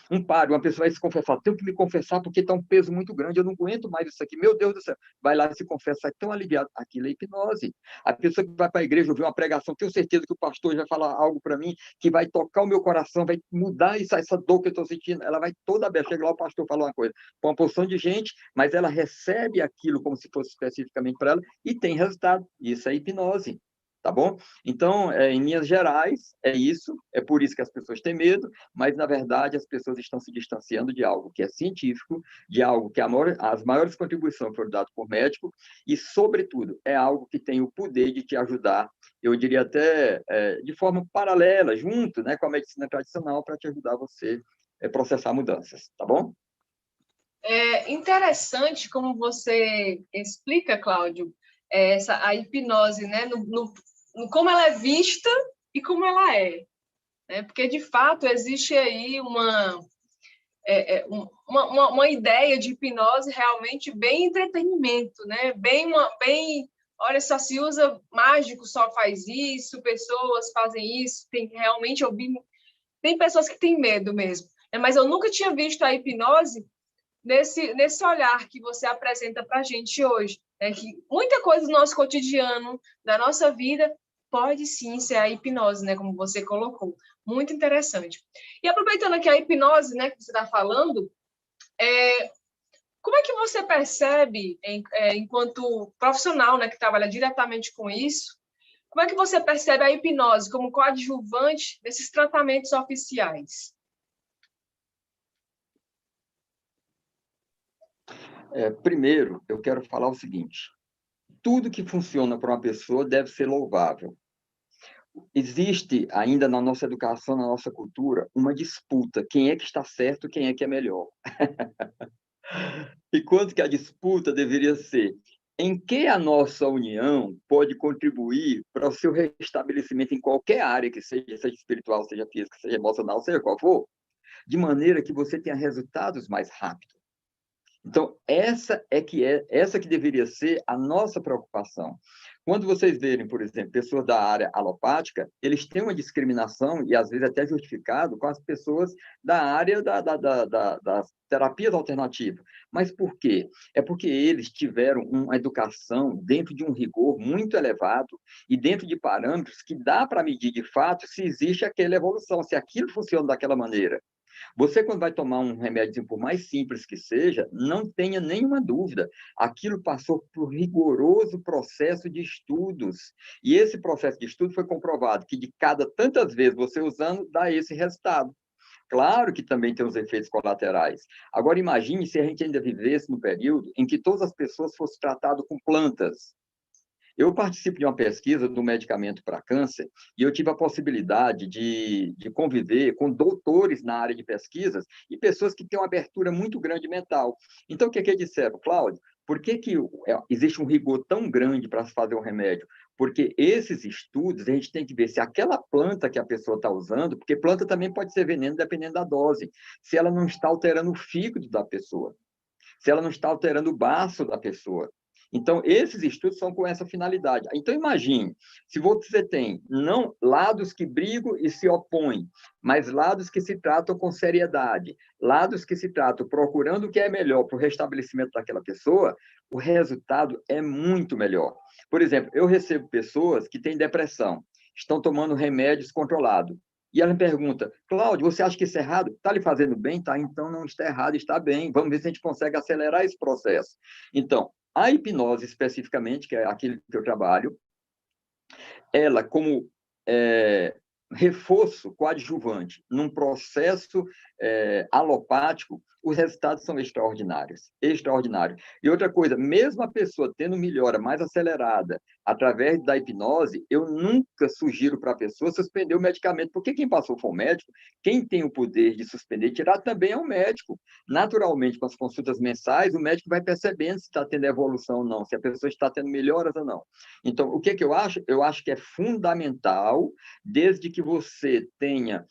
C: Uma pessoa vai se confessar, tenho que me confessar porque está um peso muito grande, eu não aguento mais isso aqui, meu Deus do céu. Vai lá e se confessa, é tão aliviado. Aquilo é hipnose. A pessoa que vai para a igreja ouvir uma pregação, tenho certeza que o pastor vai falar algo para mim que vai tocar o meu coração, vai mudar essa dor que eu estou sentindo. Ela vai toda aberta. Chega lá, o pastor fala uma coisa para uma porção de gente, mas ela recebe aquilo como se fosse especificamente para ela e tem resultado. Isso é hipnose. Tá bom? Então, em linhas gerais, é isso. É por isso que as pessoas têm medo, mas, na verdade, as pessoas estão se distanciando de algo que é científico, de algo que as maiores contribuições foram dadas por médico e, sobretudo, é algo que tem o poder de te ajudar, eu diria até de forma paralela, junto, né, com a medicina tradicional, para te ajudar você a processar mudanças. Tá bom?
A: É interessante como você explica, Cláudio, a hipnose, né? No como ela é vista e como ela é. Né? Porque, de fato, existe aí uma ideia de hipnose realmente bem entretenimento, né? Olha, só se usa mágico, só faz isso, pessoas fazem isso, tem realmente tem pessoas que têm medo mesmo. Né? Mas eu nunca tinha visto a hipnose nesse olhar que você apresenta para a gente hoje, né? Que muita coisa do nosso cotidiano, da nossa vida, pode sim ser a hipnose, né? Como você colocou. Muito interessante. E aproveitando aqui a hipnose, né, que você está falando, como é que você percebe, enquanto profissional, né, que trabalha diretamente com isso, como é que você percebe a hipnose como coadjuvante desses tratamentos oficiais?
C: Primeiro, eu quero falar o seguinte: tudo que funciona para uma pessoa deve ser louvável. Existe ainda na nossa educação, na nossa cultura, uma disputa. Quem é que está certo, quem é que é melhor? E quanto que a disputa deveria ser? Em que a nossa união pode contribuir para o seu restabelecimento em qualquer área que seja espiritual, seja física, seja emocional, seja qual for, de maneira que você tenha resultados mais rápidos. Então, essa que deveria ser a nossa preocupação. Quando vocês verem, por exemplo, pessoas da área alopática, eles têm uma discriminação, e às vezes até justificado, com as pessoas da área das terapias alternativas. Mas por quê? É porque eles tiveram uma educação dentro de um rigor muito elevado e dentro de parâmetros que dá para medir de fato se existe aquela evolução, se aquilo funciona daquela maneira. Você, quando vai tomar um remédio, por mais simples que seja, não tenha nenhuma dúvida. Aquilo passou por rigoroso processo de estudos. E esse processo de estudo foi comprovado que de cada tantas vezes você usando, dá esse resultado. Claro que também tem os efeitos colaterais. Agora, imagine se a gente ainda vivesse no período em que todas as pessoas fossem tratadas com plantas. Eu participo de uma pesquisa do medicamento para câncer e eu tive a possibilidade de conviver com doutores na área de pesquisas e pessoas que têm uma abertura muito grande mental. Então, o que eles disseram, Cláudio? Por que existe um rigor tão grande para se fazer um remédio? Porque esses estudos, a gente tem que ver se aquela planta que a pessoa está usando, porque planta também pode ser veneno dependendo da dose, se ela não está alterando o fígado da pessoa, se ela não está alterando o baço da pessoa. Então, esses estudos são com essa finalidade. Então, imagine, se você tem não lados que brigam e se opõem, mas lados que se tratam com seriedade, lados que se tratam procurando o que é melhor para o restabelecimento daquela pessoa, o resultado é muito melhor. Por exemplo, eu recebo pessoas que têm depressão, estão tomando remédios controlados. E ela me pergunta, Cláudio, você acha que isso é errado? Está lhe fazendo bem? Tá, então não está errado, está bem. Vamos ver se a gente consegue acelerar esse processo. Então, A hipnose, especificamente, que é aquilo que eu trabalho, ela, como reforço coadjuvante num processo alopático, os resultados são extraordinários, extraordinários. E outra coisa, mesmo a pessoa tendo melhora mais acelerada através da hipnose, eu nunca sugiro para a pessoa suspender o medicamento, porque quem passou foi o médico, quem tem o poder de suspender e tirar também é o médico. Naturalmente, com as consultas mensais, o médico vai percebendo se está tendo evolução ou não, se a pessoa está tendo melhoras ou não. Então, o que eu acho? Eu acho que é fundamental, desde que você tenha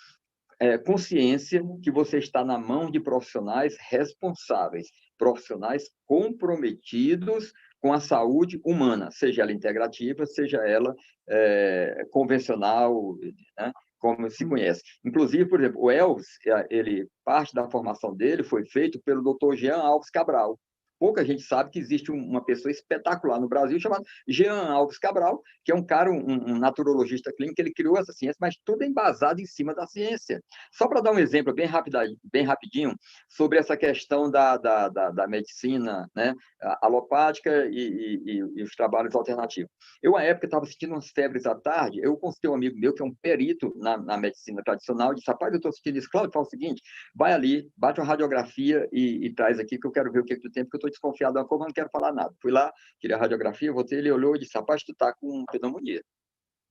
C: consciência que você está na mão de profissionais responsáveis, profissionais comprometidos com a saúde humana, seja ela integrativa, seja ela convencional, né, como se conhece. Inclusive, por exemplo, o Elvis, parte da formação dele foi feito pelo Dr. Jean Alves Cabral. Pouca gente sabe que existe uma pessoa espetacular no Brasil chamada Jean Alves Cabral, que é um cara, um naturologista clínico, que ele criou essa ciência, mas tudo é embasado em cima da ciência. Só para dar um exemplo bem rapidinho sobre essa questão da medicina, né, alopática e os trabalhos alternativos. Eu, à época, estava sentindo umas febres à tarde, eu consultei um amigo meu, que é um perito na medicina tradicional, e disse, rapaz, eu estou sentindo isso. Cláudio, fala o seguinte, vai ali, bate uma radiografia e traz aqui, que eu quero ver o que tu tem, porque eu estou desconfiado da cor, mas não quero falar nada. Fui lá, tirei a radiografia, voltei, ele olhou e disse, rapaz, tu tá com pneumonia.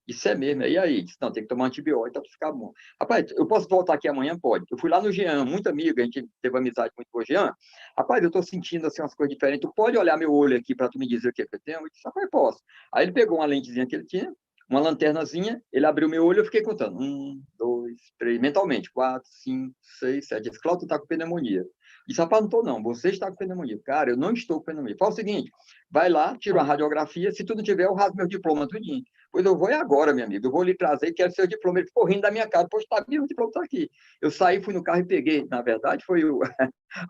C: Isso é mesmo. E aí? Disse, não, tem que tomar antibiótico para tu ficar bom. Rapaz, eu posso voltar aqui amanhã? Pode. Eu fui lá no Jean, muito amigo, a gente teve amizade muito com o Jean. Rapaz, eu estou sentindo assim, umas coisas diferentes. Tu pode olhar meu olho aqui para tu me dizer o que é que eu tenho? Eu disse, rapaz, posso. Aí ele pegou uma lentezinha que ele tinha, uma lanternazinha, ele abriu meu olho e eu fiquei contando. 1, 2, 3, mentalmente. 4, 5, 6, 7. Disse, Cláudio, tu tá com pneumonia. Disse, rapaz, não estou não, você está com pneumonia. Cara, eu não estou com pneumonia. Fala o seguinte, vai lá, tira uma radiografia, se tu não tiver, eu rasgo meu diploma tudinho. Pois eu vou agora, meu amigo, eu vou lhe trazer, quero seu diploma. Ele ficou rindo da minha cara, pois tá, meu diploma está aqui. Eu saí, fui no carro e peguei, na verdade, foi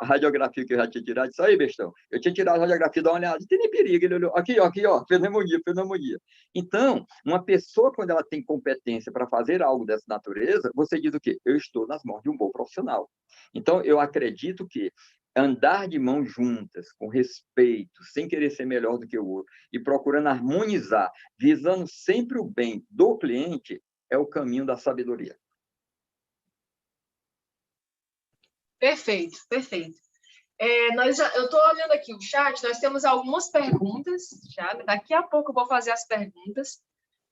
C: a radiografia que eu já tinha tirado. Disse, aí, bestão, eu tinha tirado a radiografia, dá uma olhada, não tem nem perigo. Ele olhou, aqui, ó, pneumonia, pneumonia. Então, uma pessoa, quando ela tem competência para fazer algo dessa natureza, você diz o quê? Eu estou nas mãos de um bom profissional. Então, eu acredito que andar de mãos juntas, com respeito, sem querer ser melhor do que o outro, e procurando harmonizar, visando sempre o bem do cliente, é o caminho da sabedoria.
A: Perfeito, perfeito. Eu estou olhando aqui o chat, nós temos algumas perguntas, já, daqui a pouco eu vou fazer as perguntas.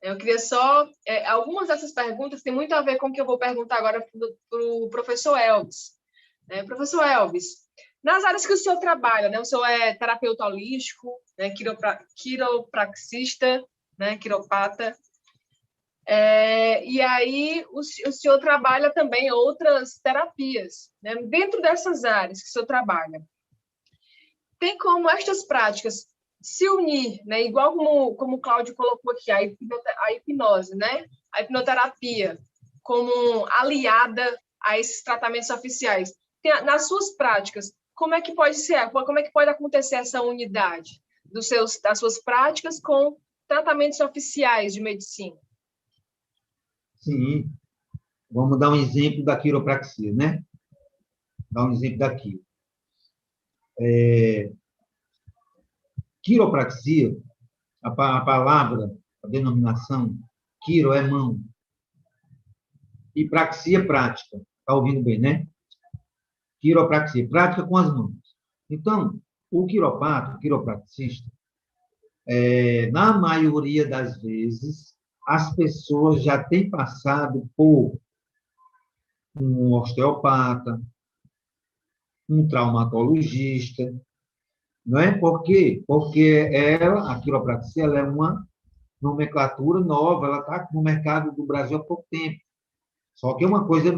A: Eu queria só... algumas dessas perguntas têm muito a ver com o que eu vou perguntar agora para o professor Elvis. Professor Elvis, nas áreas que o senhor trabalha, né? O senhor é terapeuta holístico, né? Quiropraxista, né? Quiropata. E aí o senhor trabalha também outras terapias, né? Dentro dessas áreas que o senhor trabalha. Tem como estas práticas se unir, né? Igual como o Cláudio colocou aqui, a hipnose, né? A hipnoterapia como aliada a esses tratamentos oficiais. Nas suas práticas, como é que pode ser? Como é que pode acontecer essa unidade das suas práticas com tratamentos oficiais de medicina?
B: Sim. Vamos dar um exemplo da quiropraxia, né? Dar um exemplo daqui. Quiropraxia, a palavra, a denominação, quiro é mão. E praxia, prática. Está ouvindo bem, né? Quiropraxia, prática com as mãos. Então, o quiropata, o quiropraxista, na maioria das vezes, as pessoas já têm passado por um osteopata, um traumatologista, não é? Por quê? Porque a quiropraxia, ela é uma nomenclatura nova, ela está no mercado do Brasil há pouco tempo. Só que é uma coisa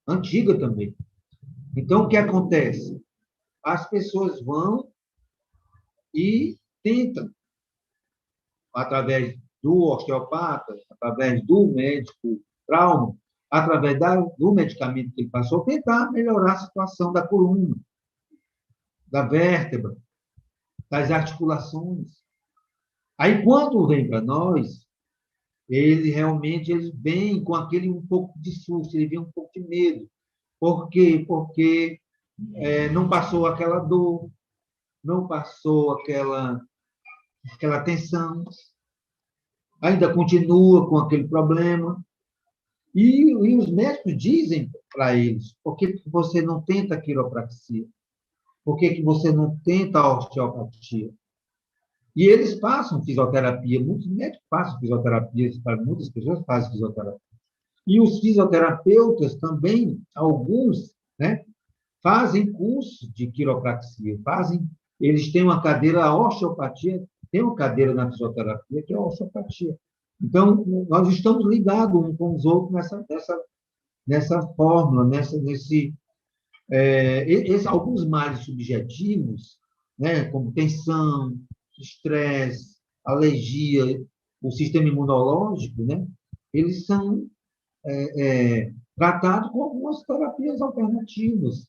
B: antiga também. Então, o que acontece? As pessoas vão e tentam, através do osteopata, através do médico trauma, através do medicamento que ele passou, tentar melhorar a situação da coluna, da vértebra, das articulações. Aí, quando vem para nós, eles vêm com aquele um pouco de susto, ele vem um pouco de medo. Por quê? Porque não passou aquela dor, não passou aquela tensão, ainda continua com aquele problema. E os médicos dizem para eles: por que você não tenta a quiropraxia? Por que você não tenta a osteopatia? E eles passam fisioterapia, muitos médicos passam fisioterapia, muitas pessoas fazem fisioterapia. E os fisioterapeutas também, alguns, né, fazem curso de quiropraxia, eles têm uma cadeira, a osteopatia, tem uma cadeira na fisioterapia que é a osteopatia. Então, nós estamos ligados uns com os outros nessa fórmula, alguns males subjetivos, né, como tensão, estresse, alergia, o sistema imunológico, né, eles são tratados com algumas terapias alternativas,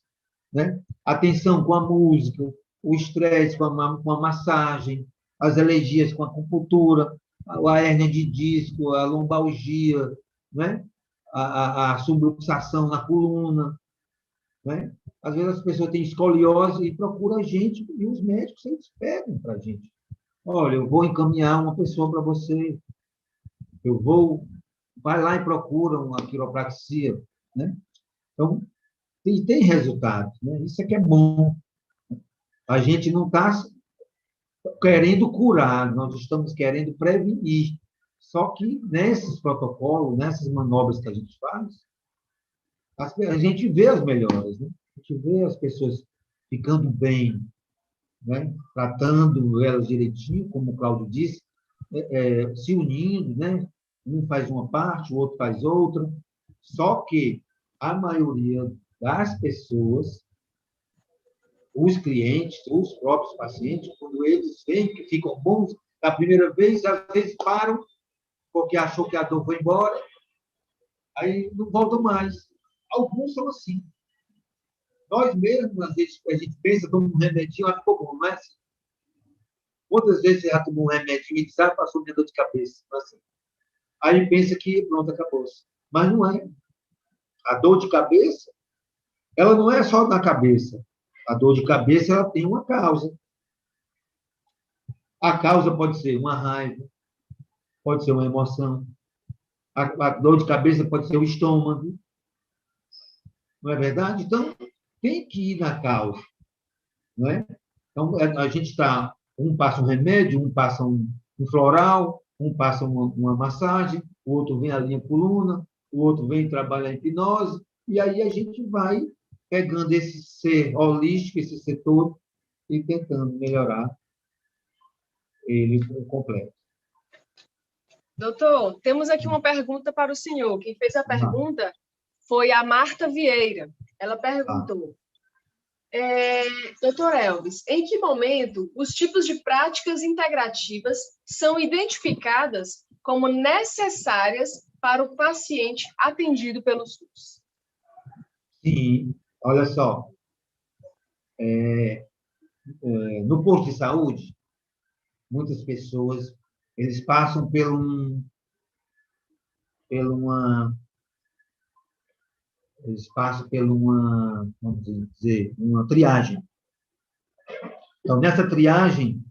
B: né? A tensão com a música, o estresse com a massagem, as alergias com a acupuntura, a hérnia de disco, a lombalgia, né? A subluxação na coluna, né? Às vezes as pessoas têm escoliose e procuram a gente, e os médicos eles pedem para a gente: olha, eu vou encaminhar uma pessoa para você, vai lá e procura uma quiropraxia, né? Então, tem resultados, né? Isso é que é bom. A gente não está querendo curar, nós estamos querendo prevenir. Só que nesses protocolos, nessas manobras que a gente faz, a gente vê as melhoras, né? A gente vê as pessoas ficando bem, né? Tratando elas direitinho, como o Cláudio disse, se unindo, né? Um faz uma parte, o outro faz outra. Só que a maioria das pessoas, os clientes, os próprios pacientes, quando eles veem que ficam bons da primeira vez, às vezes param porque achou que a dor foi embora, aí não voltam mais. Alguns são assim. Nós mesmos, às vezes, a gente pensa, toma um remedinho, ah, ficou bom, não é assim? Quantas vezes você já tomou um remedinho e diz, passou minha dor de cabeça? Não é assim. Aí pensa que pronto, acabou-se. Mas não é. A dor de cabeça, ela não é só na cabeça. A dor de cabeça, ela tem uma causa. A causa pode ser uma raiva, pode ser uma emoção. A dor de cabeça pode ser o estômago. Não é verdade? Então, tem que ir na causa. Não é? Então, a gente está... Um passa um remédio, um passa um floral, um passa uma massagem, o outro vem a linha coluna, o outro vem trabalhar a hipnose, e aí a gente vai pegando esse ser holístico, esse ser todo, e tentando melhorar ele completo.
A: Doutor, temos aqui uma pergunta para o senhor. Quem fez a pergunta foi a Marta Vieira. Ela perguntou: doutor Elvis, em que momento os tipos de práticas integrativas são identificadas como necessárias para o paciente atendido pelo SUS?
B: Sim, olha só. No posto de saúde, muitas pessoas eles passam por uma, vamos dizer, uma triagem. Então, nessa triagem,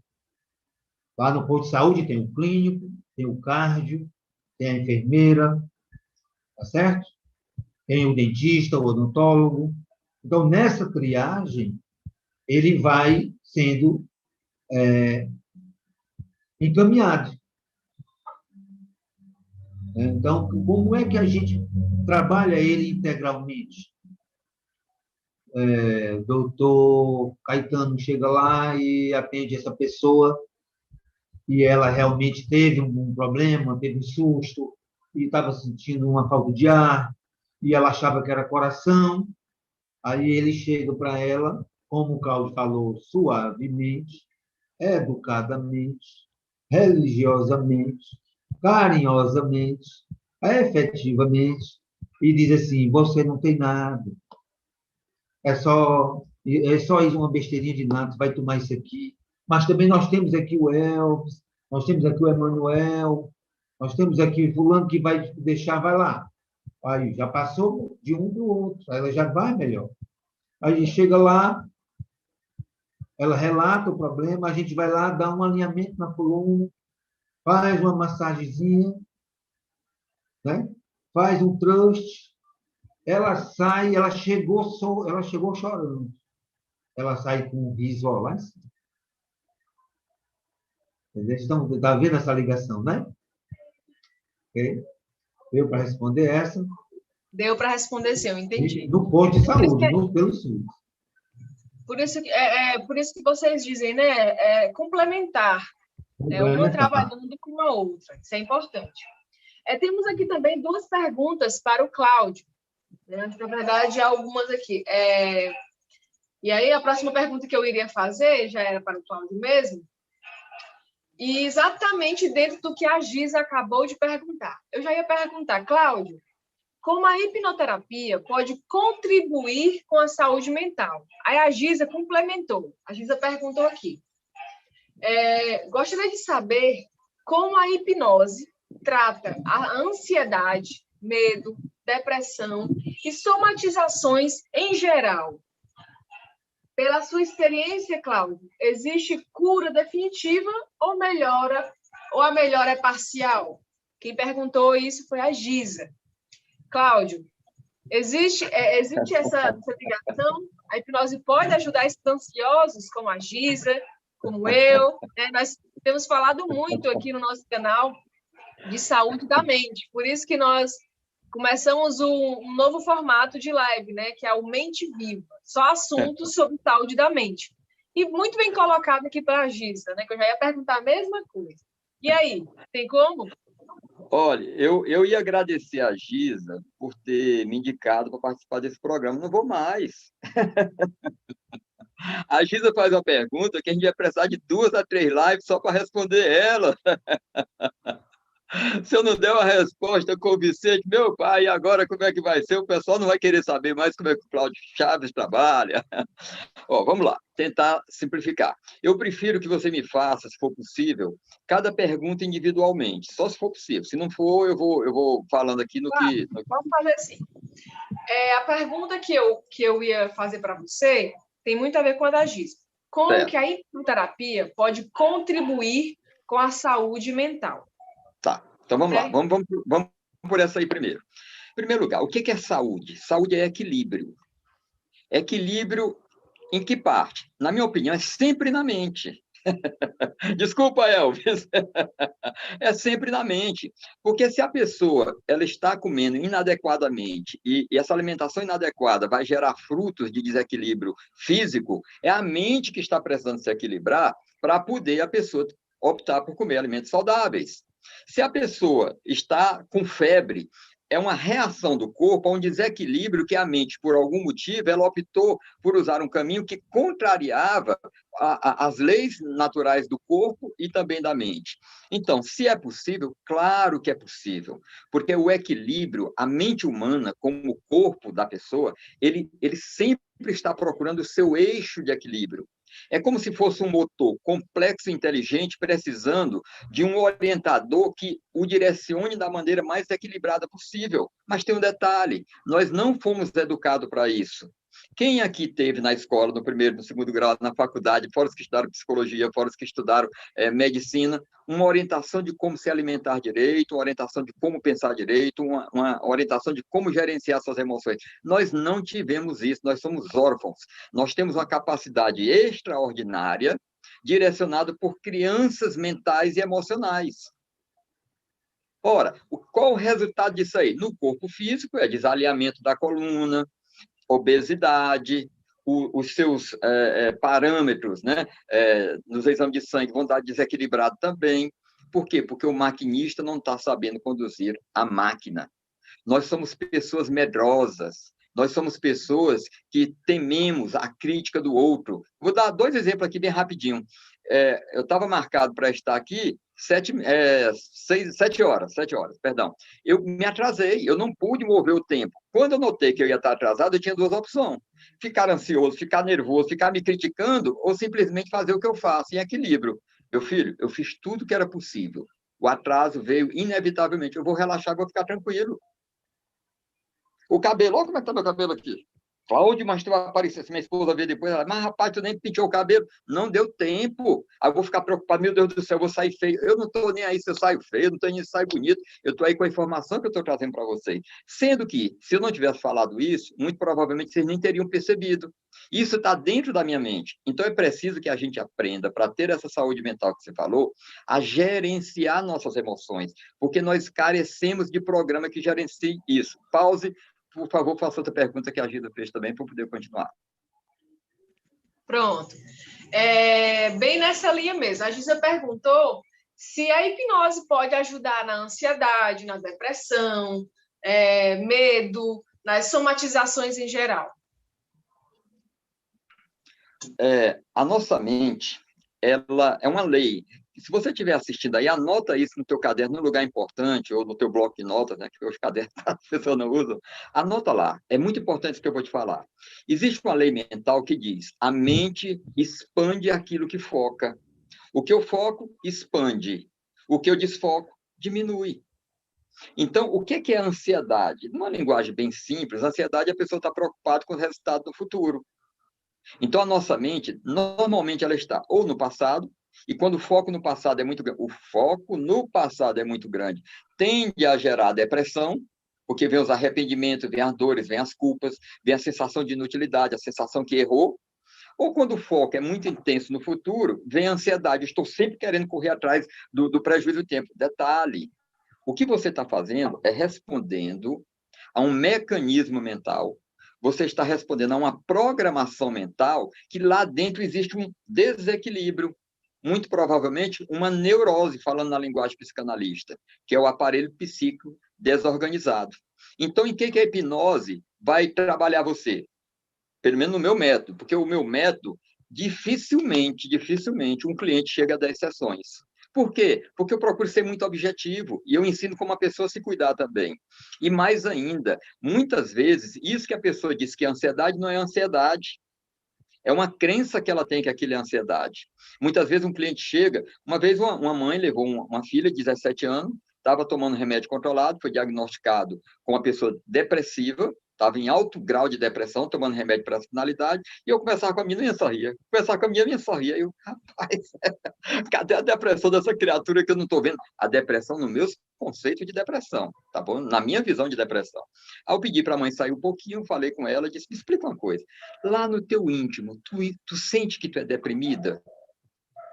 B: lá no posto de saúde tem o clínico, tem o cardio, tem a enfermeira, tá certo? Tem o dentista, o odontólogo. Então, nessa triagem, ele vai sendo encaminhado. Então, como é que a gente trabalha ele integralmente? Doutor Caetano chega lá e atende essa pessoa e ela realmente teve um problema, teve um susto e estava sentindo uma falta de ar e ela achava que era coração. Aí ele chega para ela, como o Cláudio falou, suavemente, educadamente, religiosamente, carinhosamente, efetivamente, e diz assim: você não tem nada, é só isso uma besteirinha de nada, você vai tomar isso aqui. Mas também nós temos aqui o Elvis, nós temos aqui o Emanuel, nós temos aqui fulano que vai deixar, vai lá. Aí já passou de um para o outro, aí ela já vai melhor. Aí chega lá, ela relata o problema, a gente vai lá, dá um alinhamento na coluna, faz uma massagenzinha, né? Faz um trust, ela sai, ela chegou chorando. Ela sai com um riso ó, lá em cima. Entendeu? Então, está vendo essa ligação, né? Ok? Eu para responder essa.
A: Deu para responder sim, eu entendi.
B: No posto de saúde, não pelo SUS.
A: Por isso que vocês dizem, né? Complementar. Uma trabalhando com a outra. Isso é importante. Temos aqui também 2 perguntas para o Cláudio. Né? Na verdade, algumas aqui. E aí, a próxima pergunta que eu iria fazer já era para o Cláudio mesmo. E exatamente dentro do que a Giza acabou de perguntar. Eu já ia perguntar, Cláudio, como a hipnoterapia pode contribuir com a saúde mental? Aí a Giza complementou. A Giza perguntou aqui. Gostaria de saber como a hipnose trata a ansiedade, medo, depressão e somatizações em geral. Pela sua experiência, Cláudio, existe cura definitiva ou a melhora é parcial? Quem perguntou isso foi a Giza. Cláudio, existe essa ligação? A hipnose pode ajudar esses ansiosos, como a Giza, como eu, né? Nós temos falado muito aqui no nosso canal de saúde da mente, por isso que nós começamos um novo formato de live, né? Que é o Mente Viva, só assuntos sobre saúde da mente. E muito bem colocado aqui para a Giza, né? Que eu já ia perguntar a mesma coisa. E aí, tem como?
C: Olha, eu ia agradecer a Giza por ter me indicado para participar desse programa. Não vou mais. A Giza faz uma pergunta que a gente vai precisar de 2 a 3 lives só para responder ela. Se eu não der uma resposta convincente, meu pai, e agora como é que vai ser? O pessoal não vai querer saber mais como é que o Cláudio Chaves trabalha. Ó, vamos lá, tentar simplificar. Eu prefiro que você me faça, se for possível, cada pergunta individualmente, só se for possível. Se não for, eu vou falando aqui no que...
A: Vamos fazer assim. A pergunta que eu ia fazer para você tem muito a ver com a da Giz. Como que a hipnoterapia pode contribuir com a saúde mental?
C: Tá, então vamos lá. Vamos por essa aí primeiro. Em primeiro lugar, o que é saúde? Saúde é equilíbrio. Equilíbrio em que parte? Na minha opinião, é sempre na mente. Desculpa, Elvis. É sempre na mente. Porque se a pessoa ela está comendo inadequadamente e essa alimentação inadequada vai gerar frutos de desequilíbrio físico, é a mente que está precisando se equilibrar para poder a pessoa optar por comer alimentos saudáveis. Se a pessoa está com febre, é uma reação do corpo a um desequilíbrio que a mente, por algum motivo, ela optou por usar um caminho que contrariava as leis naturais do corpo e também da mente. Então, se é possível, claro que é possível, porque o equilíbrio, a mente humana, como o corpo da pessoa, ele sempre está procurando o seu eixo de equilíbrio. É como se fosse um motor complexo e inteligente, precisando de um orientador que o direcione da maneira mais equilibrada possível. Mas tem um detalhe, nós não fomos educados para isso. Quem aqui teve na escola, no primeiro, no segundo grau, na faculdade, fora os que estudaram psicologia, fora os que estudaram medicina, uma orientação de como se alimentar direito, uma orientação de como pensar direito, uma orientação de como gerenciar suas emoções. Nós não tivemos isso, nós somos órfãos. Nós temos uma capacidade extraordinária direcionada por crianças mentais e emocionais. Ora, qual o resultado disso aí? No corpo físico, é desalinhamento da coluna, obesidade, os seus parâmetros, né, nos exames de sangue vão estar desequilibrados também. Por quê? Porque o maquinista não está sabendo conduzir a máquina. Nós somos pessoas medrosas, nós somos pessoas que tememos a crítica do outro. Vou dar 2 exemplos aqui bem rapidinho. Eu estava marcado para estar aqui 7 horas, perdão. Eu me atrasei, eu não pude mover o tempo. Quando eu notei que eu ia estar atrasado, eu tinha 2 opções. Ficar ansioso, ficar nervoso, ficar me criticando, ou simplesmente fazer o que eu faço, em equilíbrio. Meu filho, eu fiz tudo que era possível. O atraso veio inevitavelmente. Eu vou relaxar, vou ficar tranquilo. O cabelo, olha como é que está meu cabelo aqui. Cláudio, mas tu vai aparecer. Se minha esposa ver depois, ela, mas rapaz, tu nem pintou o cabelo. Não deu tempo. Aí eu vou ficar preocupado, meu Deus do céu, eu vou sair feio. Eu não estou nem aí se eu saio feio, não estou nem se eu saio bonito. Eu estou aí com a informação que eu estou trazendo para vocês. Sendo que, se eu não tivesse falado isso, muito provavelmente vocês nem teriam percebido. Isso está dentro da minha mente. Então é preciso que a gente aprenda, para ter essa saúde mental que você falou, a gerenciar nossas emoções, porque nós carecemos de programa que gerencie isso. Pause. Por favor, faça outra pergunta que a Gida fez também, para eu poder continuar.
A: Pronto. Bem nessa linha mesmo. A Gisa perguntou se a hipnose pode ajudar na ansiedade, na depressão, medo, nas somatizações em geral.
C: A nossa mente, ela é uma lei. Se você estiver assistindo aí, anota isso no teu caderno, num lugar importante, ou no teu bloco de notas, né, que os cadernos as pessoas não usam. Anota lá. É muito importante isso que eu vou te falar. Existe uma lei mental que diz: a mente expande aquilo que foca. O que eu foco, expande. O que eu desfoco, diminui. Então, o que é a ansiedade? Numa linguagem bem simples, a ansiedade é a pessoa estar preocupada com o resultado do futuro. Então, a nossa mente, normalmente, ela está ou no passado, e quando o foco no passado é muito grande, o foco no passado é muito grande, tende a gerar depressão, porque vem os arrependimentos, vem as dores, vem as culpas, vem a sensação de inutilidade, a sensação que errou. Ou quando o foco é muito intenso no futuro, vem a ansiedade, estou sempre querendo correr atrás do prejuízo do tempo. Detalhe, o que você está fazendo é respondendo a um mecanismo mental, você está respondendo a uma programação mental que lá dentro existe um desequilíbrio, muito provavelmente uma neurose, falando na linguagem psicanalista, que é o aparelho psíquico desorganizado. Então, em que a hipnose vai trabalhar você? Pelo menos no meu método, porque o meu método, dificilmente um cliente chega a 10 sessões. Por quê? Porque eu procuro ser muito objetivo e eu ensino como a pessoa se cuidar também. E mais ainda, muitas vezes, isso que a pessoa diz que é ansiedade não é ansiedade. É uma crença que ela tem que aquilo é ansiedade. Muitas vezes um cliente chega, uma vez uma mãe levou uma filha de 17 anos, estava tomando remédio controlado, foi diagnosticado com uma pessoa depressiva, estava em alto grau de depressão, tomando remédio para essa finalidade, e eu conversava com a menina e sorria. Conversava com a menina e sorria. Eu, rapaz, cadê a depressão dessa criatura que eu não estou vendo? A depressão no meu conceito de depressão, tá bom? Na minha visão de depressão. Aí eu pedi para a mãe sair um pouquinho, falei com ela, disse, me explica uma coisa. Lá no teu íntimo, tu sente que tu é deprimida?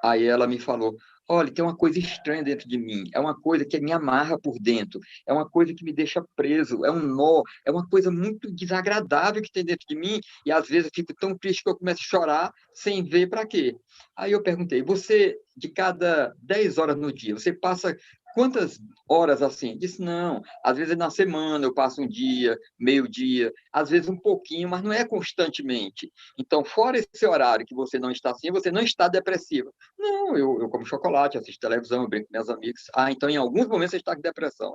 C: Aí ela me falou, olha, tem uma coisa estranha dentro de mim, é uma coisa que me amarra por dentro, é uma coisa que me deixa preso, é um nó, é uma coisa muito desagradável que tem dentro de mim, e às vezes eu fico tão triste que eu começo a chorar sem ver para quê. Aí eu perguntei, você, de cada 10 horas no dia, você passa quantas horas assim? Disse, não, às vezes na semana eu passo um dia, meio dia, às vezes um pouquinho, mas não é constantemente. Então, fora esse horário que você não está assim, você não está depressiva. Não, eu como chocolate, assisto televisão, eu brinco com meus amigos. Ah, então em alguns momentos você está com depressão.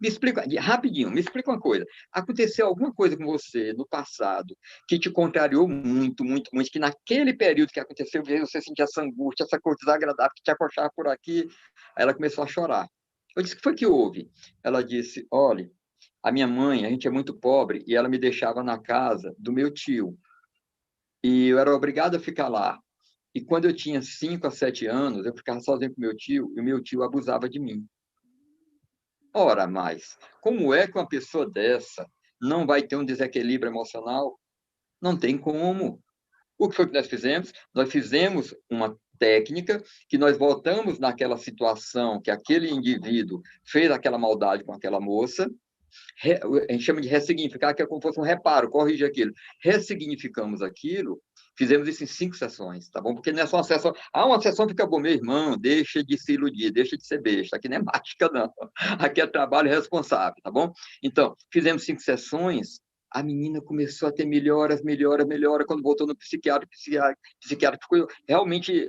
C: Me explica, rapidinho, me explica uma coisa. Aconteceu alguma coisa com você no passado que te contrariou muito, muito, muito, que naquele período que aconteceu, você sentia essa angústia, essa coisa desagradável que te acochava por aqui. Aí ela começou a chorar. Eu disse, o que foi que houve? Ela disse, olha, a minha mãe, a gente é muito pobre, e ela me deixava na casa do meu tio. E eu era obrigado a ficar lá. E quando eu tinha 5 a 7 anos, eu ficava sozinho com meu tio, e o meu tio abusava de mim. Ora, mas como é que uma pessoa dessa não vai ter um desequilíbrio emocional? Não tem como. O que foi que nós fizemos? Nós fizemos uma técnica que nós voltamos naquela situação que aquele indivíduo fez aquela maldade com aquela moça, a gente chama de ressignificar, que é como se fosse um reparo, corrige aquilo. Ressignificamos aquilo, fizemos isso em 5 sessões, tá bom? Porque não é só uma sessão. Ah, uma sessão fica bom, meu irmão, deixa de se iludir, deixa de ser besta. Aqui não é mágica, não. Aqui é trabalho responsável, tá bom? Então, fizemos 5 sessões, a menina começou a ter melhoras. Quando voltou no psiquiatra, o psiquiatra ficou realmente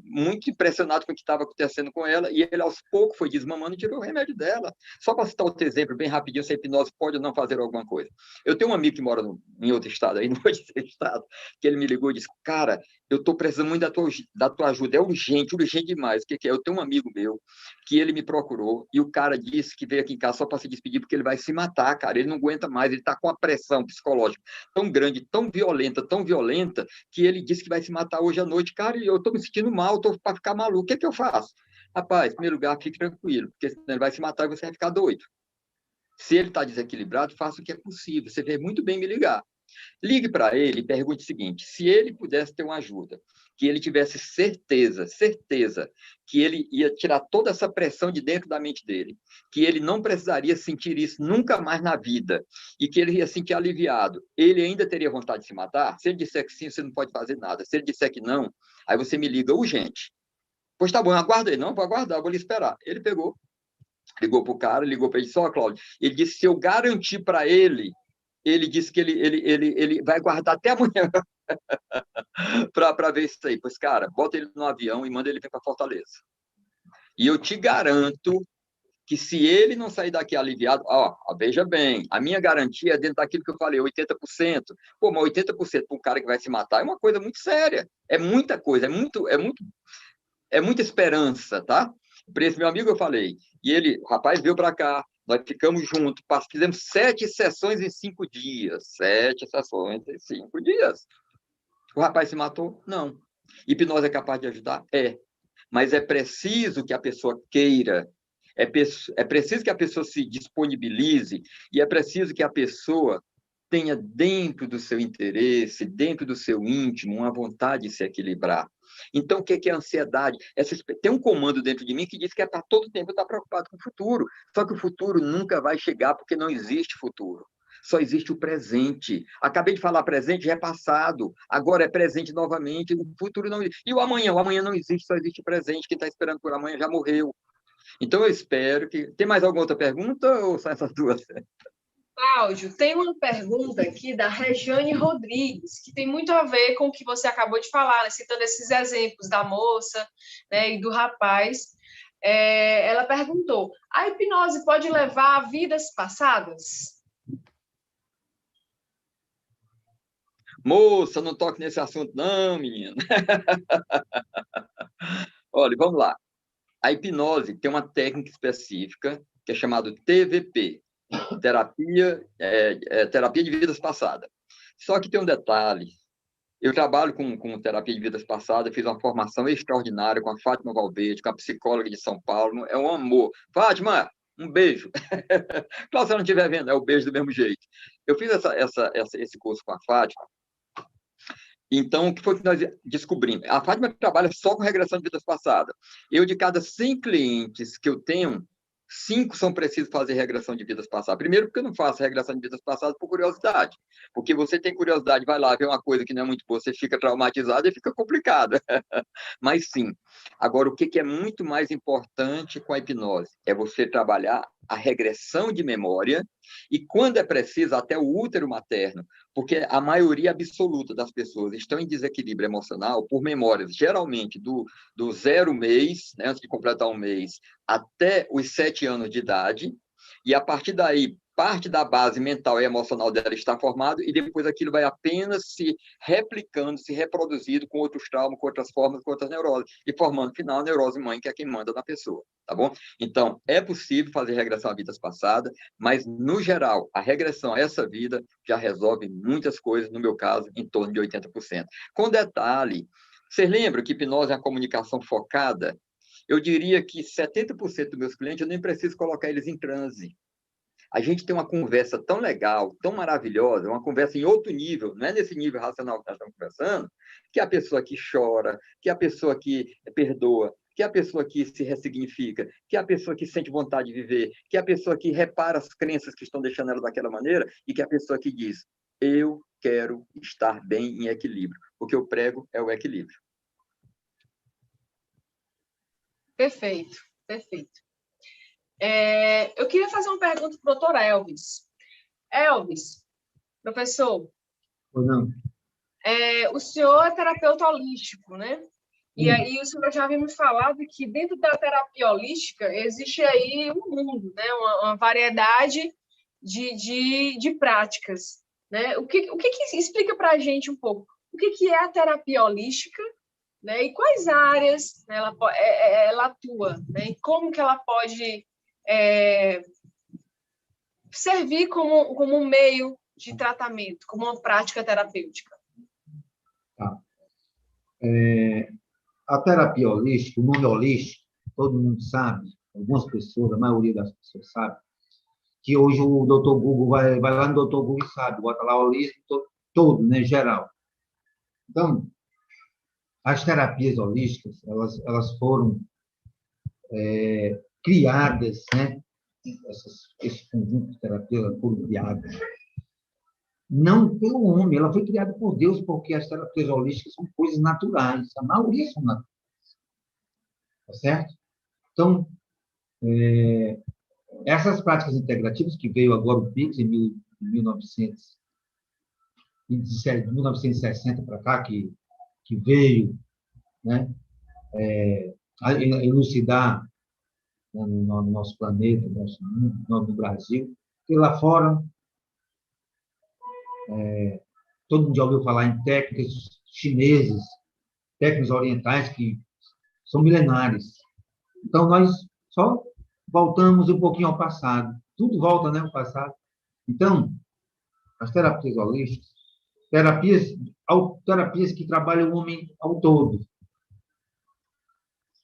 C: muito impressionado com o que estava acontecendo com ela, e ele aos poucos foi desmamando e tirou o remédio dela. Só para citar outro exemplo, bem rapidinho, se a hipnose pode ou não fazer alguma coisa. Eu tenho um amigo que mora em outro estado, aí não vou dizer estado, que ele me ligou e disse, cara, eu estou precisando muito da tua ajuda, é urgente, urgente demais. O que que é? Eu tenho um amigo meu que ele me procurou e o cara disse que veio aqui em casa só para se despedir porque ele vai se matar, cara. Ele não aguenta mais, ele está com uma pressão psicológica tão grande, tão violenta, que ele disse que vai se matar hoje à noite. Cara, e eu estou me sentindo mal, estou para ficar maluco. O que que eu faço? Rapaz, em primeiro lugar, fique tranquilo, porque senão ele vai se matar e você vai ficar doido. Se ele está desequilibrado, faça o que é possível. Você vem muito bem me ligar. Ligue para ele e pergunte o seguinte: se ele pudesse ter uma ajuda, que ele tivesse certeza que ele ia tirar toda essa pressão de dentro da mente dele, que ele não precisaria sentir isso nunca mais na vida, e que ele ia sentir aliviado, ele ainda teria vontade de se matar? Se ele disser que sim, você não pode fazer nada. Se ele disser que não, aí você me liga urgente. Pois tá bom, aguarda aí. Não, vou aguardar, vou lhe esperar. Ele pegou, ligou para o cara, ligou para ele, só, Cláudio. Ele disse: se eu garantir para ele disse que ele vai guardar até amanhã para ver isso aí. Pois, cara, bota ele no avião e manda ele vir para Fortaleza. E eu te garanto que se ele não sair daqui aliviado, ó, veja bem, a minha garantia é dentro daquilo que eu falei, 80%. Pô, mas 80% para um cara que vai se matar é uma coisa muito séria. É muita coisa, é muita esperança, tá? Para esse meu amigo eu falei. E ele, o rapaz veio para cá, nós ficamos juntos, fizemos 7 sessões em 5 dias. 7 sessões em 5 dias. O rapaz se matou? Não. Hipnose é capaz de ajudar? É. Mas é preciso que a pessoa queira, é preciso que a pessoa se disponibilize e é preciso que a pessoa tenha dentro do seu interesse, dentro do seu íntimo, uma vontade de se equilibrar. Então, o que é a ansiedade? Tem um comando dentro de mim que diz que é para todo tempo eu estar preocupado com o futuro. Só que o futuro nunca vai chegar porque não existe futuro. Só existe o presente. Acabei de falar presente, já é passado. Agora é presente novamente. O futuro não existe. E o amanhã? O amanhã não existe, só existe o presente. Quem está esperando por amanhã já morreu. Então, eu espero que... Tem mais alguma outra pergunta ou só essas duas?
A: Cláudio, tem uma pergunta aqui da Regiane Rodrigues, que tem muito a ver com o que você acabou de falar, né? Citando esses exemplos da moça, né, e do rapaz. Ela perguntou: a hipnose pode levar a vidas passadas?
C: Moça, não toque nesse assunto, não, menina. Olha, vamos lá. A hipnose tem uma técnica específica que é chamada TVP, terapia de vidas passadas. Só que tem um detalhe. Eu trabalho com terapia de vidas passadas, fiz uma formação extraordinária com a Fátima Valverde, com a psicóloga de São Paulo. É um amor. Fátima, um beijo. Claro, se ela não estiver vendo, é o beijo do mesmo jeito. Eu fiz esse curso com a Fátima. Então, o que foi que nós descobrimos? A Fátima trabalha só com regressão de vidas passadas. Eu, de cada 100 clientes que eu tenho, 5 são precisos fazer regressão de vidas passadas. Primeiro, porque eu não faço regressão de vidas passadas por curiosidade. Porque você tem curiosidade, vai lá ver uma coisa que não é muito boa, você fica traumatizado e fica complicado. Mas sim. Agora, o que é muito mais importante com a hipnose? É você trabalhar a regressão de memória e, quando é preciso, até o útero materno. Porque a maioria absoluta das pessoas estão em desequilíbrio emocional por memórias, geralmente do 0 mês, né, antes de completar um mês, até os 7 anos de idade, e a partir daí, parte da base mental e emocional dela está formado, e depois aquilo vai apenas se replicando, se reproduzindo com outros traumas, com outras formas, com outras neuroses, e formando, no final, a neurose mãe, que é quem manda na pessoa, tá bom? Então, é possível fazer regressão a vidas passadas, mas, no geral, a regressão a essa vida já resolve muitas coisas, no meu caso, em torno de 80%. Com detalhe, vocês lembram que hipnose é uma comunicação focada? Eu diria que 70% dos meus clientes eu nem preciso colocar eles em transe. A gente tem uma conversa tão legal, tão maravilhosa, uma conversa em outro nível, não é nesse nível racional que nós estamos conversando, que a pessoa que chora, que a pessoa que perdoa, que a pessoa que se ressignifica, que a pessoa que sente vontade de viver, que a pessoa que repara as crenças que estão deixando ela daquela maneira e que a pessoa que diz: eu quero estar bem em equilíbrio. O que eu prego é o equilíbrio.
A: Perfeito, perfeito. Eu queria fazer uma pergunta para o doutor Elvis. Elvis, professor,
B: não.
A: O senhor é terapeuta holístico, né? E aí o senhor já havia me falado que dentro da terapia holística existe aí um mundo, né? Uma variedade de práticas, né? O que explica para a gente um pouco o que é a terapia holística, né? E quais áreas, né, ela atua, né? E como que ela pode servir como um meio de tratamento, como uma prática terapêutica.
B: Tá. A terapia holística, o nome holístico, todo mundo sabe, algumas pessoas, a maioria das pessoas sabe, que hoje o doutor Google vai lá no doutor Google e sabe, bota lá holismo todo, né, geral. Então, as terapias holísticas, elas foram criadas, né, esse conjunto de terapias foram criadas não pelo homem, ela foi criada por Deus, porque as terapias holísticas são coisas naturais, a maioria são naturais, tá certo? Então, essas práticas integrativas, que veio agora o PIX em 1960 para cá, que veio, né, a elucidar, né, no nosso planeta, no nosso mundo, no Brasil, porque lá fora, todo mundo já ouviu falar em técnicas chinesas, técnicas orientais que são milenares. Então, nós só voltamos um pouquinho ao passado. Tudo volta, né, ao passado. Então, as terapias holísticas, terapias que trabalham o homem ao todo,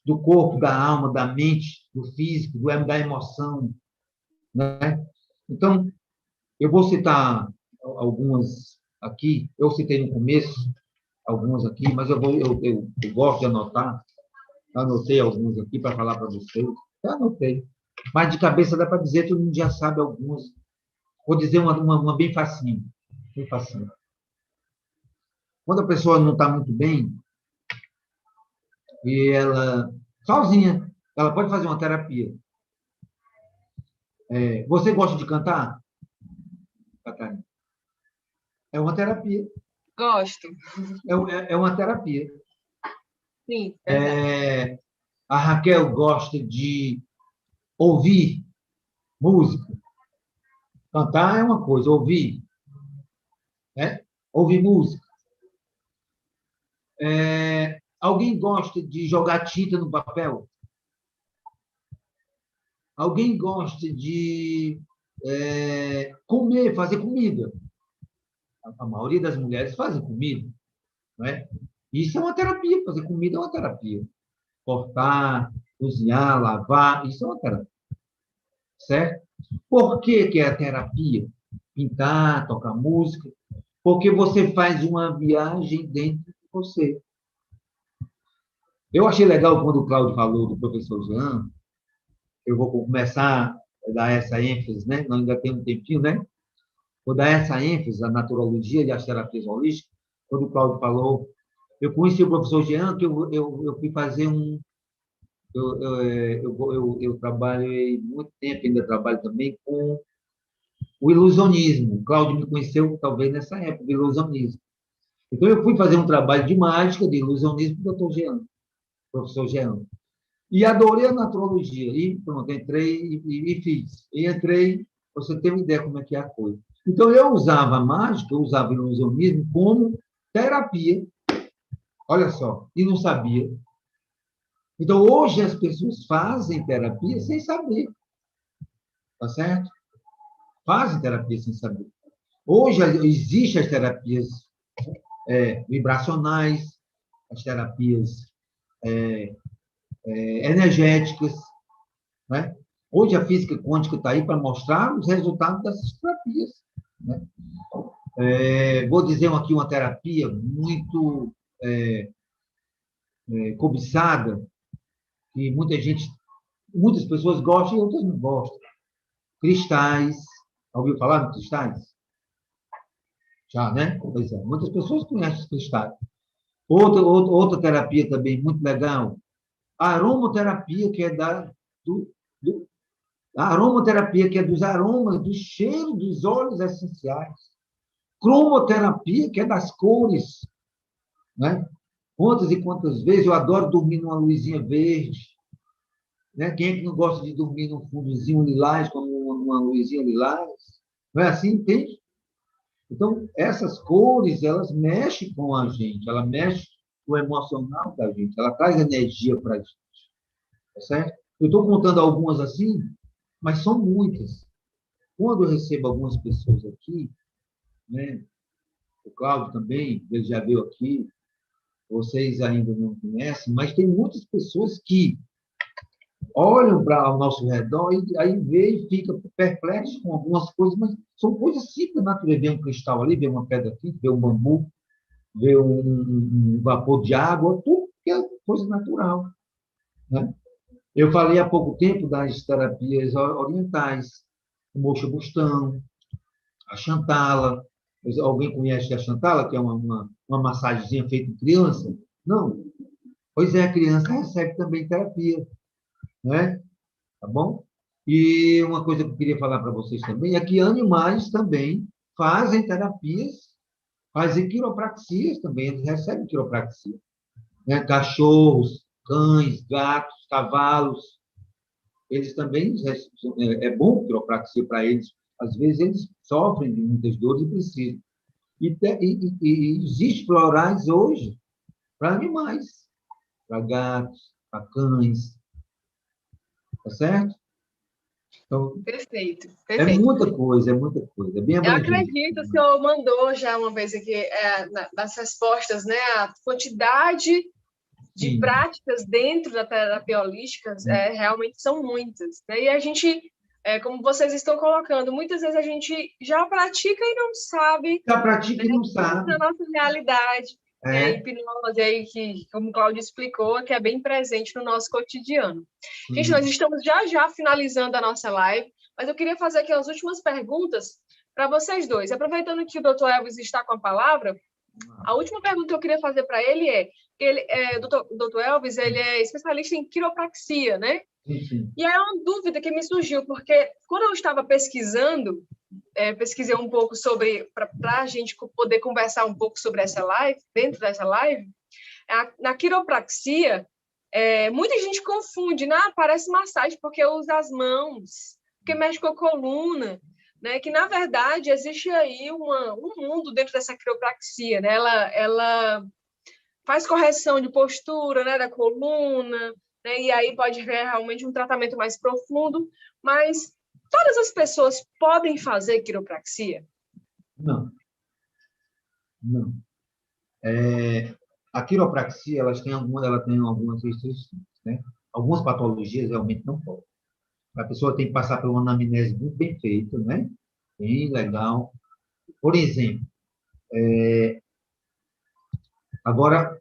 B: do corpo, da alma, da mente, do físico, da emoção, né? Então, eu vou citar algumas aqui, eu citei no começo algumas aqui, mas eu gosto de anotar, anotei algumas aqui para falar para vocês, já anotei, mas de cabeça dá para dizer, todo mundo já sabe algumas. Vou dizer uma bem facinho, bem facinho. Quando a pessoa não está muito bem, e ela, sozinha, ela pode fazer uma terapia. Você gosta de cantar, Catarina? É uma terapia.
A: Gosto.
B: É uma terapia.
A: Sim,
B: A Raquel gosta de ouvir música. Cantar é uma coisa, ouvir, né? Ouvir música. Alguém gosta de jogar tinta no papel? Alguém gosta de comer, fazer comida? A maioria das mulheres fazem comida, não é? Isso é uma terapia, fazer comida é uma terapia. Cortar, cozinhar, lavar, isso é uma terapia. Certo? Por que é a terapia? Pintar, tocar música. Porque você faz uma viagem dentro de você. Eu achei legal quando o Cláudio falou do professor Jean. Eu vou começar a dar essa ênfase, né? Nós ainda temos um tempinho, né? Vou dar essa ênfase à naturologia e às terapias holísticas. Quando o Cláudio falou, eu conheci o professor Jean, que eu fui fazer um. Eu trabalhei muito tempo, ainda trabalho também com o ilusionismo. O Cláudio me conheceu, talvez, nessa época, do ilusionismo. Então, eu fui fazer um trabalho de mágica, de ilusionismo, com o doutor Jean, professor Jean. E adorei a naturologia. E pronto, entrei e fiz. E entrei, você tem uma ideia como é que é a coisa. Então, eu usava a mágica, eu usava o ilusionismo como terapia. Olha só, e não sabia. Então, hoje as pessoas fazem terapia sem saber. Tá certo? Fazem terapia sem saber. Hoje existem as terapias vibracionais, as terapias energéticas, né? Hoje a física quântica está aí para mostrar os resultados dessas terapias, né? Vou dizer aqui uma terapia muito cobiçada, que muitas pessoas gostam e outras não gostam. Cristais. Ouviu falar de cristais? Já, né? Pois é. Muitas pessoas conhecem os cristais. Outra terapia também muito legal, a aromaterapia, que é a aromaterapia, que é dos aromas, do cheiro dos óleos essenciais. Cromoterapia, que é das cores, né? Quantas e quantas vezes eu adoro dormir numa luzinha verde, né? Quem é que não gosta de dormir num fundozinho lilás, como uma luzinha lilás? Não é assim, entende? Então, essas cores, elas mexem com a gente, ela mexe com o emocional da gente, ela traz energia para a gente, tá certo? Eu estou contando algumas assim, mas são muitas. Quando eu recebo algumas pessoas aqui, né, o Cláudio também, ele já veio aqui, vocês ainda não conhecem, mas tem muitas pessoas que olham para ao nosso redor e aí vê e fica perplexo com algumas coisas, mas são coisas simples da natureza. Vê um cristal ali, vê uma pedra aqui, vê um bambu, vê um vapor de água, tudo que é coisa natural, né? Eu falei há pouco tempo das terapias orientais, o moxa bustão, a Chantala. Alguém conhece a Chantala, que é uma massagenzinha feita em criança? Não. Pois é, a criança recebe também terapia, né? Tá bom? E uma coisa que eu queria falar para vocês também é que animais também fazem terapias, fazem quiropraxias também, eles recebem quiropraxia, né? Cachorros, cães, gatos, cavalos, eles também é bom quiropraxia para eles. Às vezes eles sofrem de muitas dores e precisam. E existe florais hoje para animais, para gatos, para cães, tá certo? Então,
A: Perfeito,
B: é
A: perfeito.
B: muita coisa, é bem
A: Eu
B: abrangente.
A: acredito, o senhor mandou já uma vez aqui nas respostas, né, a quantidade de
B: Sim,
A: práticas dentro da terapia holística realmente são muitas, né? E a gente, como vocês estão colocando, muitas vezes a gente já pratica e não sabe,
B: já pratica
A: né,
B: e não
A: na
B: sabe.
A: nossa realidade. A
B: É,
A: hipnose aí, que, como o Cláudio explicou, que é bem presente no nosso cotidiano. Gente, nós
B: sim.
A: estamos já finalizando a nossa live, mas eu queria fazer aqui as últimas perguntas para vocês dois. Aproveitando que o Dr. Elvis está com a palavra, a última pergunta que eu queria fazer para ele o Dr. Elvis, ele é especialista em quiropraxia, né?
B: Sim, sim.
A: E aí é uma dúvida que me surgiu, porque quando eu estava pesquisando, pesquisei um pouco sobre, para a gente poder conversar um pouco sobre essa live, dentro dessa live, na quiropraxia, muita gente confunde, né? Parece massagem porque usa as mãos, porque mexe com a coluna, né? Que, na verdade, existe aí um mundo dentro dessa quiropraxia, né? Ela faz correção de postura, né, da coluna, né? E aí pode haver realmente um tratamento mais profundo, mas todas as pessoas podem fazer quiropraxia?
B: Não, não. A quiropraxia, ela tem algumas restrições, né? Algumas patologias realmente não podem. A pessoa tem que passar por uma anamnese muito bem feita, né? Bem legal. Por exemplo, agora,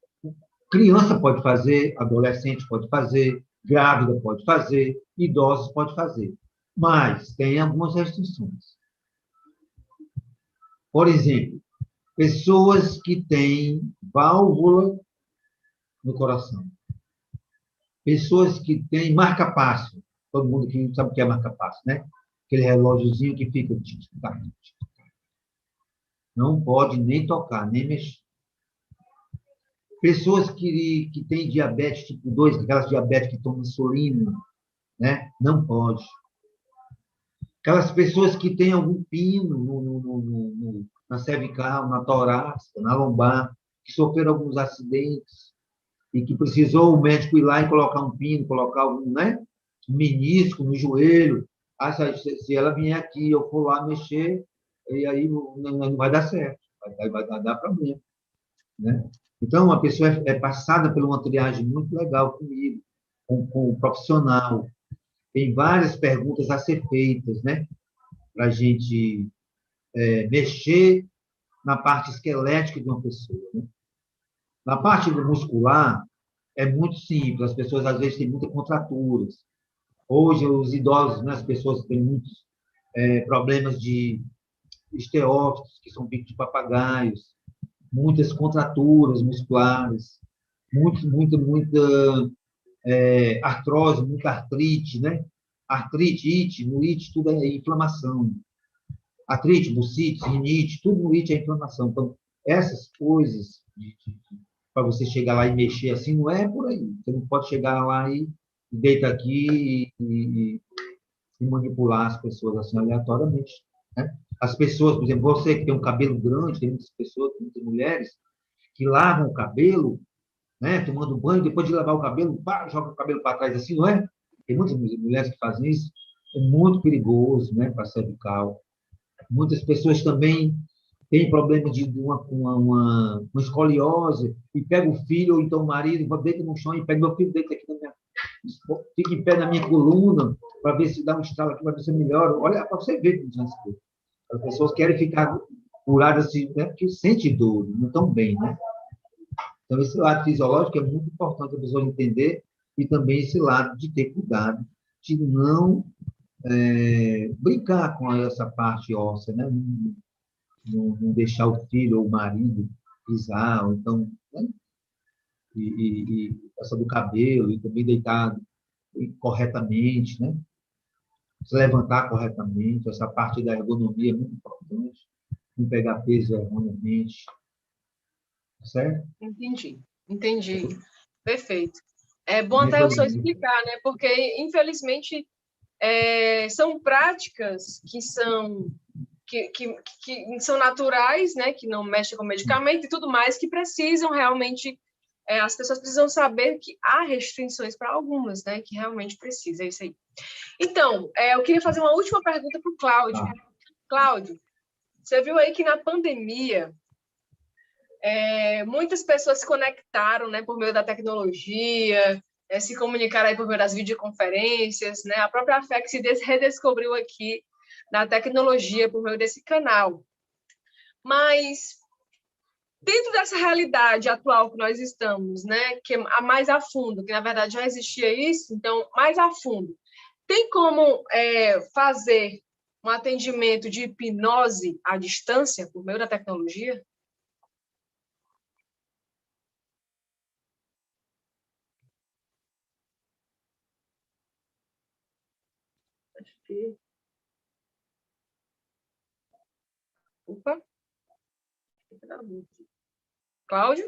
B: criança pode fazer, adolescente pode fazer, grávida pode fazer, idosos pode fazer. Mas tem algumas restrições. Por exemplo, pessoas que têm válvula no coração, pessoas que têm marca-passo, todo mundo que sabe o que é marca-passo, né? Aquele relógiozinho que fica tic-tac, tic-tac. Não pode nem tocar, nem mexer. Pessoas que têm diabetes tipo 2, aquelas diabetes que tomam insulina, né? Não pode. Aquelas pessoas que têm algum pino na cervical, na torácica, na lombar, que sofreram alguns acidentes e que precisou o médico ir lá e colocar um pino, colocar algum, né? Um menisco no joelho. Ah, se ela vier aqui, eu for lá mexer, e aí não vai dar certo, vai dar problema, né? Então, a pessoa é passada por uma triagem muito legal comigo, com o profissional. Tem várias perguntas a ser feitas, né? Para a gente mexer na parte esquelética de uma pessoa, né? Na parte do muscular, é muito simples. As pessoas, às vezes, têm muitas contraturas. Hoje, os idosos, né, as pessoas têm muitos problemas de esteófitos, que são bicos de papagaios, muitas contraturas musculares, muita artrose, muita artrite, né? Artrite, ite, no ite, tudo é inflamação. Artrite, bursite, rinite, tudo no ite é inflamação. Então, essas coisas para você chegar lá e mexer assim, não é por aí. Você não pode chegar lá e deita aqui e manipular as pessoas assim aleatoriamente, né? As pessoas, por exemplo, você que tem um cabelo grande, tem muitas pessoas, muitas mulheres, que lavam o cabelo, né, tomando banho, depois de lavar o cabelo, pá, joga o cabelo para trás assim, não é? Tem muitas mulheres que fazem isso. É muito perigoso, né, para a cervical. Muitas pessoas também têm problema de uma escoliose e pega o filho ou então o marido, deita no chão e pega meu filho, deita aqui na minha, fica em pé na minha coluna para ver se dá um estalo aqui, para ver se melhora. Olha, para você ver como as coisas. As pessoas querem ficar curadas assim, né, porque sentem dor, não estão bem, né? Então, esse lado fisiológico é muito importante a pessoa entender e também esse lado de ter cuidado, de não brincar com essa parte óssea, né? Não deixar o filho ou o marido pisar, ou então, né? E essa do cabelo, e também deitar corretamente, né? Se levantar corretamente, essa parte da ergonomia é muito importante, não pegar peso erroneamente, certo?
A: Entendi. Perfeito. É bom até o senhor explicar, né? Porque, infelizmente, são práticas que são naturais, né? Que não mexem com medicamento e tudo mais, que precisam realmente... as pessoas precisam saber que há restrições para algumas, né? Que realmente precisa, é isso aí. Então, eu queria fazer uma última pergunta para o Cláudio. Cláudio, você viu aí que na pandemia muitas pessoas se conectaram, né, por meio da tecnologia, se comunicaram aí por meio das videoconferências, né? A própria AFEC se redescobriu aqui na tecnologia por meio desse canal. Mas, dentro dessa realidade atual que nós estamos, né, que é mais a fundo, que na verdade já existia isso, então, mais a fundo, tem como fazer um atendimento de hipnose à distância por meio da tecnologia? Opa. Cláudio?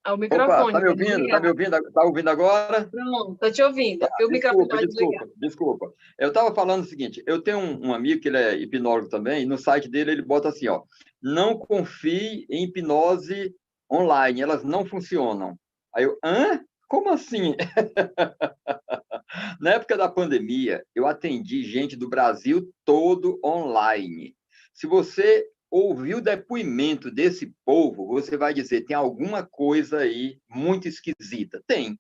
A: O
C: Opa,
A: microfone.
C: tá me ouvindo? Tá me ouvindo? Tá ouvindo agora?
A: Pronto, estou te ouvindo.
C: Tá,
A: O microfone estava desligado.
C: desculpa. Eu estava falando o seguinte, eu tenho um amigo que ele é hipnólogo também, e no site dele ele bota assim, ó, não confie em hipnose online, elas não funcionam. Aí eu, hã? Como assim? Na época da pandemia, eu atendi gente do Brasil todo online. Se você ouvir o depoimento desse povo, você vai dizer, tem alguma coisa aí muito esquisita. Tem.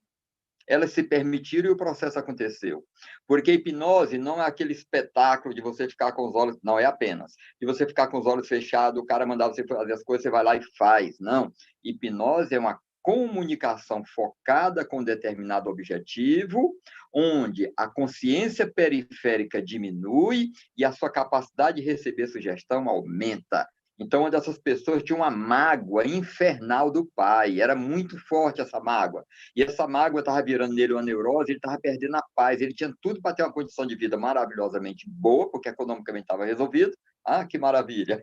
C: Elas se permitiram e o processo aconteceu. Porque hipnose não é aquele espetáculo de você ficar com os olhos... Não, é apenas. De você ficar com os olhos fechados, o cara mandar você fazer as coisas, você vai lá e faz. Não. Hipnose é uma comunicação focada com determinado objetivo, onde a consciência periférica diminui e a sua capacidade de receber sugestão aumenta. Então, uma dessas pessoas tinha uma mágoa infernal do pai, era muito forte essa mágoa. E essa mágoa estava virando nele uma neurose, ele estava perdendo a paz, ele tinha tudo para ter uma condição de vida maravilhosamente boa, porque economicamente estava resolvido. Ah, que maravilha!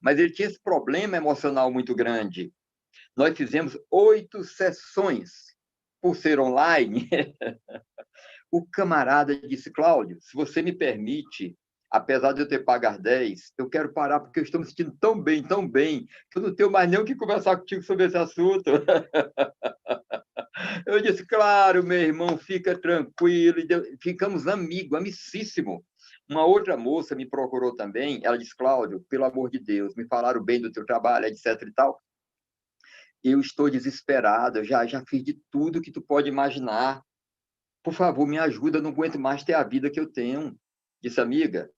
C: Mas ele tinha esse problema emocional muito grande. Nós fizemos 8 sessões por ser online. O camarada disse, Cláudio, se você me permite, apesar de eu ter pago as 10, eu quero parar porque eu estou me sentindo tão bem, que eu não tenho mais nem o que conversar contigo sobre esse assunto. Eu disse, claro, meu irmão, fica tranquilo. E ficamos amigos, amicíssimos. Uma outra moça me procurou também, ela disse, Cláudio, pelo amor de Deus, me falaram bem do teu trabalho, etc e tal. Eu estou desesperado, eu já fiz de tudo que tu pode imaginar. Por favor, me ajuda, eu não aguento mais ter a vida que eu tenho. Disse, amiga,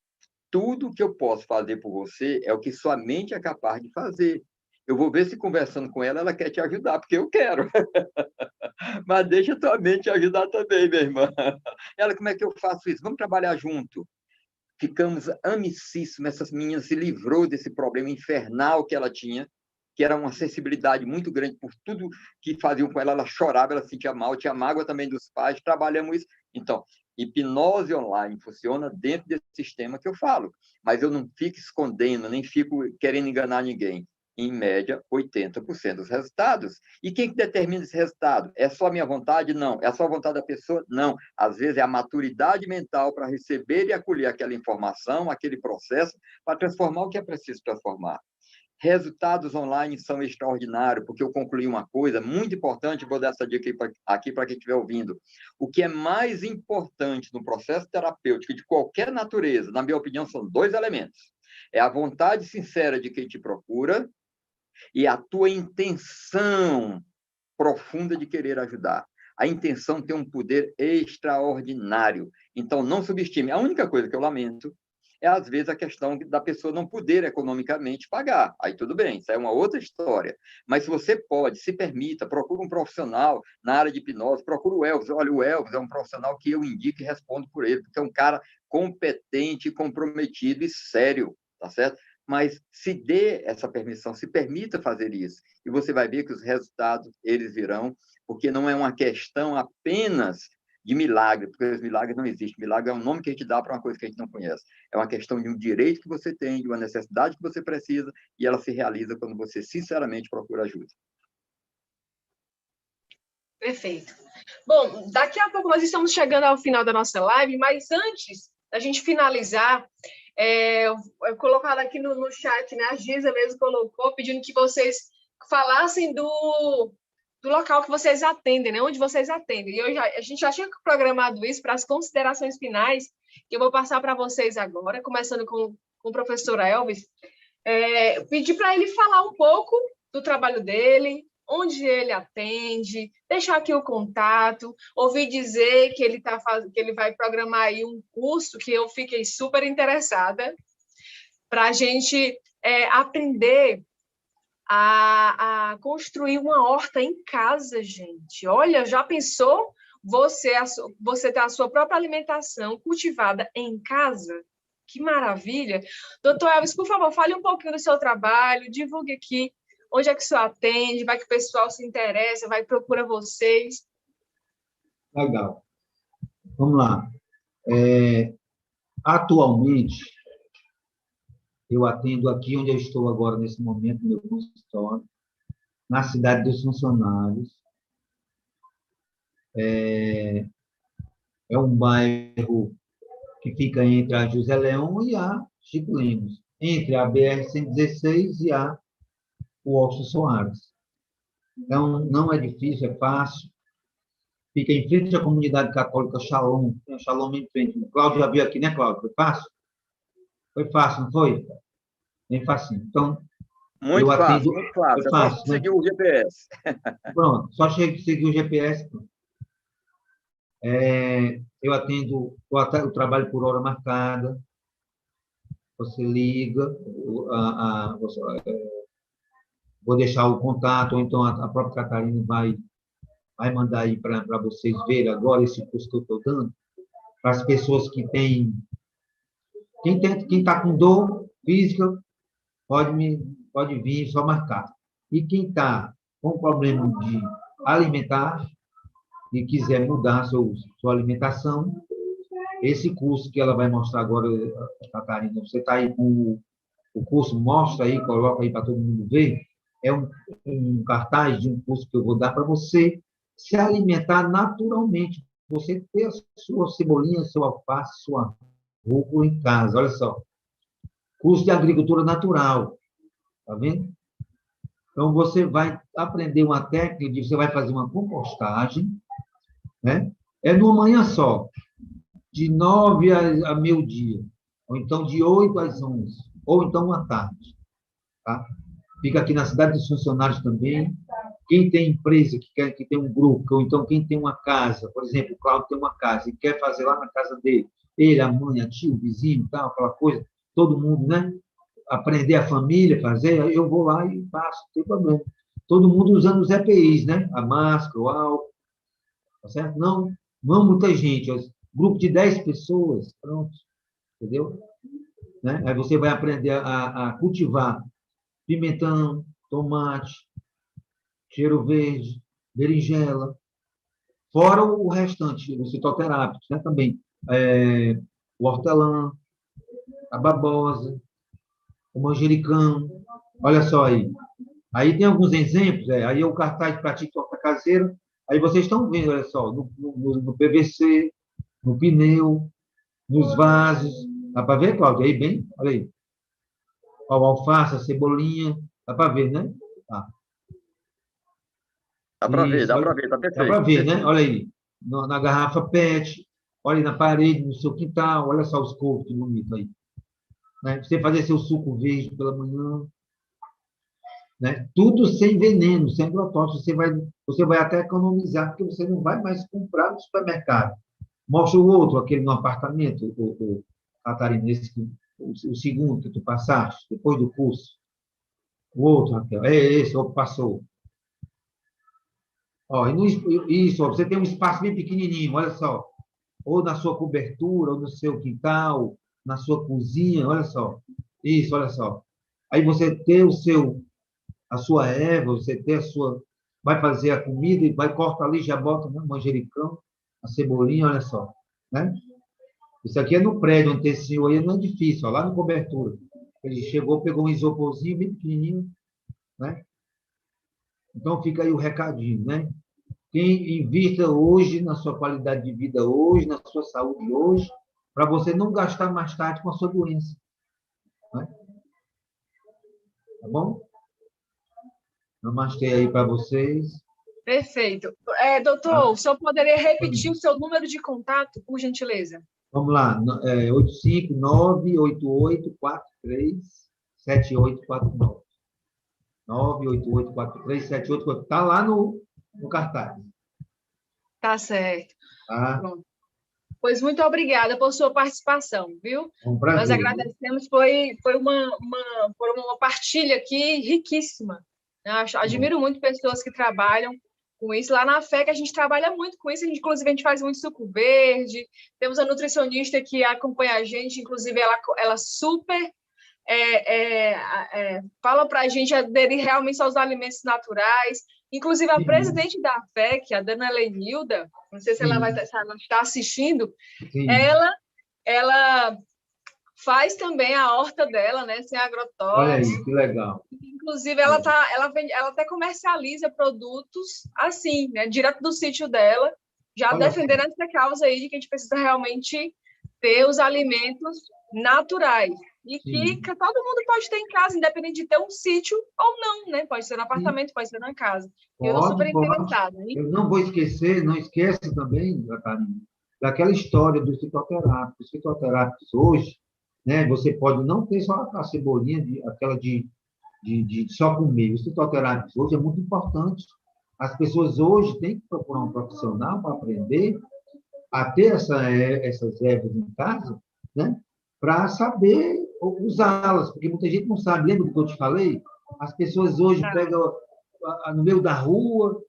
C: tudo que eu posso fazer por você é o que sua mente é capaz de fazer. Eu vou ver se conversando com ela, ela quer te ajudar, porque eu quero. Mas deixa a tua mente te ajudar também, minha irmã. Ela, como é que eu faço isso? Vamos trabalhar junto. Ficamos amicíssimos. Essa menina se livrou desse problema infernal que ela tinha, que era uma sensibilidade muito grande por tudo que faziam com ela. Ela chorava, ela se sentia mal, tinha mágoa também dos pais. Trabalhamos isso. Então, hipnose online funciona dentro desse sistema que eu falo. Mas eu não fico escondendo, nem fico querendo enganar ninguém. em média, 80% dos resultados. E quem que determina esse resultado? É só a minha vontade? Não. É só a vontade da pessoa? Não. Às vezes é a maturidade mental para receber e acolher aquela informação, aquele processo, para transformar o que é preciso transformar. Resultados online são extraordinários, porque eu concluí uma coisa muito importante, vou dar essa dica aqui para quem estiver ouvindo. O que é mais importante no processo terapêutico de qualquer natureza, na minha opinião, são 2 elementos. É a vontade sincera de quem te procura e a tua intenção profunda de querer ajudar. A intenção tem um poder extraordinário. Então, não subestime. A única coisa que eu lamento é, às vezes, a questão da pessoa não poder economicamente pagar. Aí tudo bem, isso é uma outra história. Mas se você pode, se permita, procure um profissional na área de hipnose, procure o Elvis. Olha, o Elvis é um profissional que eu indico e respondo por ele, porque é um cara competente, comprometido e sério, tá certo? Mas se dê essa permissão, se permita fazer isso, e você vai ver que os resultados, eles virão, porque não é uma questão apenas de milagre, porque os milagres não existem. Milagre é um nome que a gente dá para uma coisa que a gente não conhece. É uma questão de um direito que você tem, de uma necessidade que você precisa, e ela se realiza quando você, sinceramente, procura ajuda.
A: Perfeito. Bom, daqui a pouco nós estamos chegando ao final da nossa live, mas antes da gente finalizar, eu colocado aqui no chat, né? A Giza mesmo colocou, pedindo que vocês falassem do local que vocês atendem, né? Onde vocês atendem. E a gente já tinha programado isso para as considerações finais, que eu vou passar para vocês agora, começando com o professor Elvis. Pedir para ele falar um pouco do trabalho dele, onde ele atende, deixar aqui o contato, ouvi dizer que ele vai programar aí um curso que eu fiquei super interessada para a gente aprender a construir uma horta em casa, gente. Olha, já pensou você ter a sua própria alimentação cultivada em casa? Que maravilha! Doutor Elvis, por favor, fale um pouquinho do seu trabalho, divulgue aqui onde é que o senhor atende, vai que o pessoal se interessa, vai procura vocês.
B: Legal. Vamos lá. Atualmente, eu atendo aqui onde eu estou agora, nesse momento, no meu consultório, na cidade dos Funcionários. É um bairro que fica entre a José Leão e a Chico Lemos, entre a BR-116 e o Alto Soares. Então, não é difícil, é fácil. Fica em frente à comunidade católica Shalom, tem a Shalom em frente. O Cláudio já viu aqui, né, Cláudio? Foi fácil? Foi fácil, não foi? Bem facinho. Então,
C: muito fácil, muito fácil.
B: É fácil,
C: só seguir o GPS.
B: Pronto, só seguir o GPS. Eu trabalho por hora marcada. Você liga, vou deixar o contato, ou então a própria Catarina vai mandar aí para vocês verem agora esse curso que eu estou dando, para as pessoas que têm... Quem está com dor física, pode vir, só marcar. E quem está com problema de alimentar e quiser mudar sua alimentação, esse curso que ela vai mostrar agora, Catarina, você está aí com o curso, mostra aí, coloca aí para todo mundo ver, é um cartaz de um curso que eu vou dar para você se alimentar naturalmente, você ter a sua cebolinha, seu alface, sua rúcula em casa, olha só. Curso de agricultura natural, tá vendo? Então, você vai aprender uma técnica você vai fazer uma compostagem, né? É numa manhã só, de 9 a meio-dia, ou então de 8 às 11, ou então à tarde, tá? Fica aqui na cidade dos Funcionários também. Quem tem empresa, que tem um grupo, ou então quem tem uma casa, por exemplo, o Cláudio tem uma casa e quer fazer lá na casa dele, ele, a mãe, a tia, o vizinho, tal, aquela coisa, todo mundo, né? Aprender a família, fazer, eu vou lá e faço, não tem problema. Todo mundo usando os EPIs, né? A máscara, o álcool, tá certo? Não muita gente, grupo de 10 pessoas, pronto, entendeu? Né? Aí você vai aprender a cultivar pimentão, tomate, cheiro verde, berinjela, fora o restante, os fitoterápicos, né? Também o hortelã, a babosa, o manjericão, Olha só aí. Aí tem alguns exemplos, aí é o cartaz para TikTok caseiro. Aí vocês estão vendo, olha só, no PVC, no pneu, nos vasos. Dá para ver, Cláudio? Aí bem, olha aí. Ó, o alface, a cebolinha. Dá para ver, né? Tá. Isso,
C: dá
B: olha,
C: para ver, tá
B: dá para
C: perfeito,
B: ver, né?
C: perfeito.
B: Olha aí. Na garrafa PET, olha aí na parede, no seu quintal, olha só os cores que bonito aí. Né? Você fazer seu suco verde pela manhã, né? Tudo sem veneno, sem agrotóxico. Você vai até economizar, porque você não vai mais comprar no supermercado. Mostra o outro, aquele no apartamento, o Catarina, o segundo que tu passaste, depois do curso. O outro, Raquel. É esse, o que passou. Ó, isso, ó, você tem um espaço bem pequenininho, olha só. Ou na sua cobertura, ou no seu quintal, na sua cozinha, olha só. Isso, olha só. Aí você tem a sua erva, você tem a sua. Vai fazer a comida e vai corta ali, já bota né, manjericão, a cebolinha, olha só. Né? Isso aqui é no prédio, onde tem esse senhor aí, não é difícil, ó, lá no cobertura. Ele chegou, pegou um isoporzinho bem pequenininho, né? Então fica aí o recadinho, né? Quem invista hoje na sua qualidade de vida hoje, na sua saúde hoje, para você não gastar mais tarde com a sua doença. Né? Tá bom? Namastê aí para vocês.
A: Perfeito. Doutor,
B: Tá?
A: o senhor poderia repetir o seu número de contato, por gentileza?
B: Vamos lá, 859-8843-7849. 988437849. Está lá no cartaz.
A: Tá certo.
B: Tá?
A: Pronto. Pois muito obrigada por sua participação, viu?
B: É um
A: Nós
B: prazer.
A: agradecemos, foi uma partilha aqui riquíssima. Admiro muito pessoas que trabalham com isso. Lá na FEC a gente trabalha muito com isso, inclusive a gente faz muito suco verde, temos a nutricionista que acompanha a gente, inclusive ela super fala para a gente aderir realmente aos alimentos naturais. Inclusive, a
B: Sim,
A: presidente da FEC, a dona Lenilda, não sei se ela
B: sim,
A: se ela está assistindo,
B: sim.
A: ela faz também a horta dela, né, sem
B: Olha
A: agrotóxicos.
B: aí, que legal.
A: Inclusive, ela até comercializa produtos assim, né, direto do sítio dela, já
B: Olha só.
A: defendendo essa causa aí de que a gente precisa realmente ter os alimentos naturais. E
B: Sim,
A: que todo mundo pode ter em casa, independente de ter um sítio ou não, né? Pode ser no
B: sim.
A: apartamento, pode ser na casa. Eu estou super
B: Pode, pode.
A: interessada, hein?
B: Eu não vou esquecer, não esqueça também, Catarina, daquela história dos fitoterápicos. Os fitoterápicos hoje, né, você pode não ter só a cebolinha, aquela de só comer. Os fitoterápicos hoje é muito importante. As pessoas hoje têm que procurar um profissional para aprender a ter essas ervas em casa, né, para saber usá-las, porque muita gente não sabe. Lembra do que eu te falei? As pessoas hoje
A: Tá.
B: pegam no meio da rua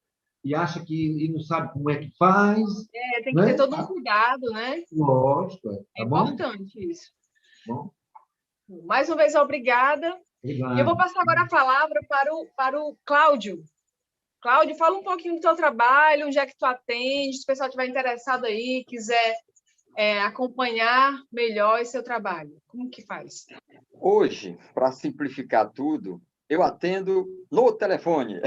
B: e acha que e não sabe como é que faz,
A: Tem que ter
B: né?
A: todo um cuidado, né?
B: Lógico,
A: É
B: tá bom?
A: importante isso.
B: Bom,
A: Mais uma vez, obrigada. E eu vou
B: obrigado.
A: passar agora a palavra para o Cláudio. Cláudio, fala um pouquinho do teu trabalho, onde é que tu atende, se o pessoal estiver interessado aí, quiser acompanhar melhor esse seu trabalho. Como que faz?
C: Hoje, para simplificar tudo, eu atendo no telefone.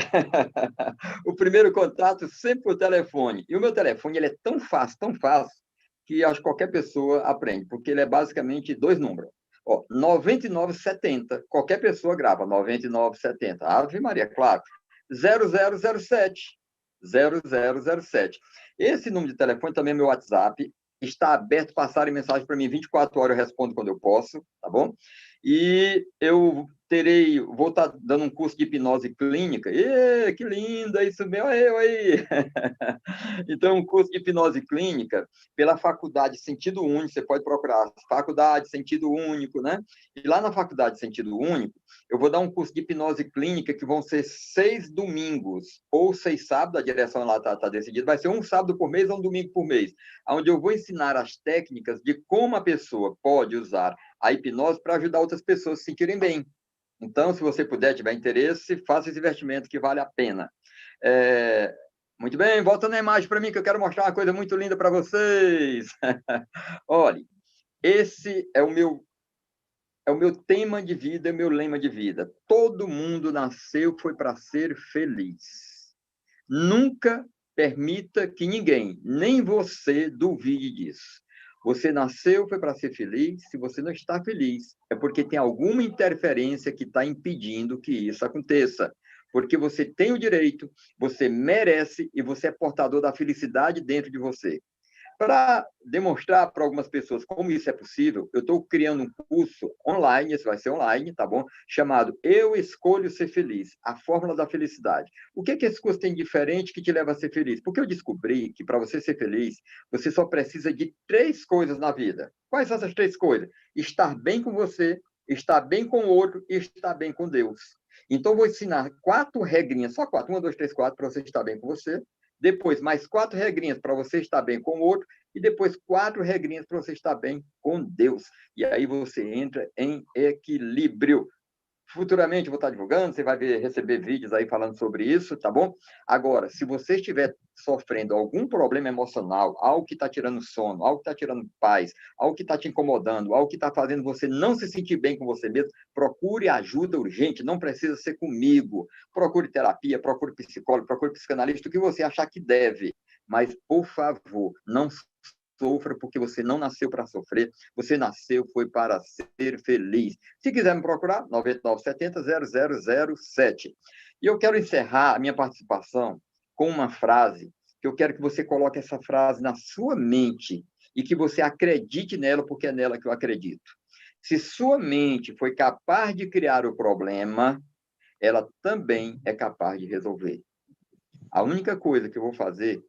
C: O primeiro contato sempre por telefone. E o meu telefone ele é tão fácil, que acho que qualquer pessoa aprende, porque ele é basicamente dois números. Ó, 9970, qualquer pessoa grava, 9970. Ave Maria, claro. 0007. 0007. Esse número de telefone também é meu WhatsApp. Está aberto, passarem mensagem para mim 24 horas, eu respondo quando eu posso, tá bom? E eu vou estar dando um curso de hipnose clínica. Que lindo, é isso mesmo, eu aí. Então, um curso de hipnose clínica pela Faculdade Sentido Único, você pode procurar Faculdade Sentido Único, né? E lá na Faculdade Sentido Único, eu vou dar um curso de hipnose clínica que vão ser 6 domingos ou 6 sábados, a direção lá está decidida, vai ser um sábado por mês ou um domingo por mês, onde eu vou ensinar as técnicas de como a pessoa pode usar a hipnose para ajudar outras pessoas a se sentirem bem. Então, se você puder, tiver interesse, faça esse investimento que vale a pena. Muito bem, volta na imagem para mim, que eu quero mostrar uma coisa muito linda para vocês. Olha, esse é o meu é o meu tema de vida, é o meu lema de vida. Todo mundo nasceu foi para ser feliz. Nunca permita que ninguém, nem você, duvide disso. Você nasceu foi para ser feliz. Se você não está feliz, é porque tem alguma interferência que está impedindo que isso aconteça. Porque você tem o direito, você merece e você é portador da felicidade dentro de você. Para demonstrar para algumas pessoas como isso é possível, eu estou criando um curso online, esse vai ser online, tá bom? Chamado Eu Escolho Ser Feliz, a Fórmula da Felicidade. O que esse curso tem de diferente que te leva a ser feliz? Porque eu descobri que para você ser feliz, você só precisa de 3 coisas na vida. Quais são essas 3 coisas? Estar bem com você, estar bem com o outro e estar bem com Deus. Então, vou ensinar 4 regrinhas, só 4, 1, 2, 3, 4, para você estar bem com você. Depois, mais 4 regrinhas para você estar bem com o outro. E depois, 4 regrinhas para você estar bem com Deus. E aí você entra em equilíbrio. Futuramente eu vou estar divulgando, você vai receber vídeos aí falando sobre isso, tá bom? Agora, se você estiver sofrendo algum problema emocional, algo que está tirando sono, algo que está tirando paz, algo que está te incomodando, algo que está fazendo você não se sentir bem com você mesmo, procure ajuda urgente, não precisa ser comigo. Procure terapia, procure psicólogo, procure psicanalista, o que você achar que deve. Mas, por favor, não sofra, porque você não nasceu para sofrer, você nasceu foi para ser feliz. Se quiser me procurar, 9970-0007. E eu quero encerrar a minha participação com uma frase, que eu quero que você coloque essa frase na sua mente e que você acredite nela, porque é nela que eu acredito. Se sua mente foi capaz de criar o problema, ela também é capaz de resolver. A única coisa que eu vou fazer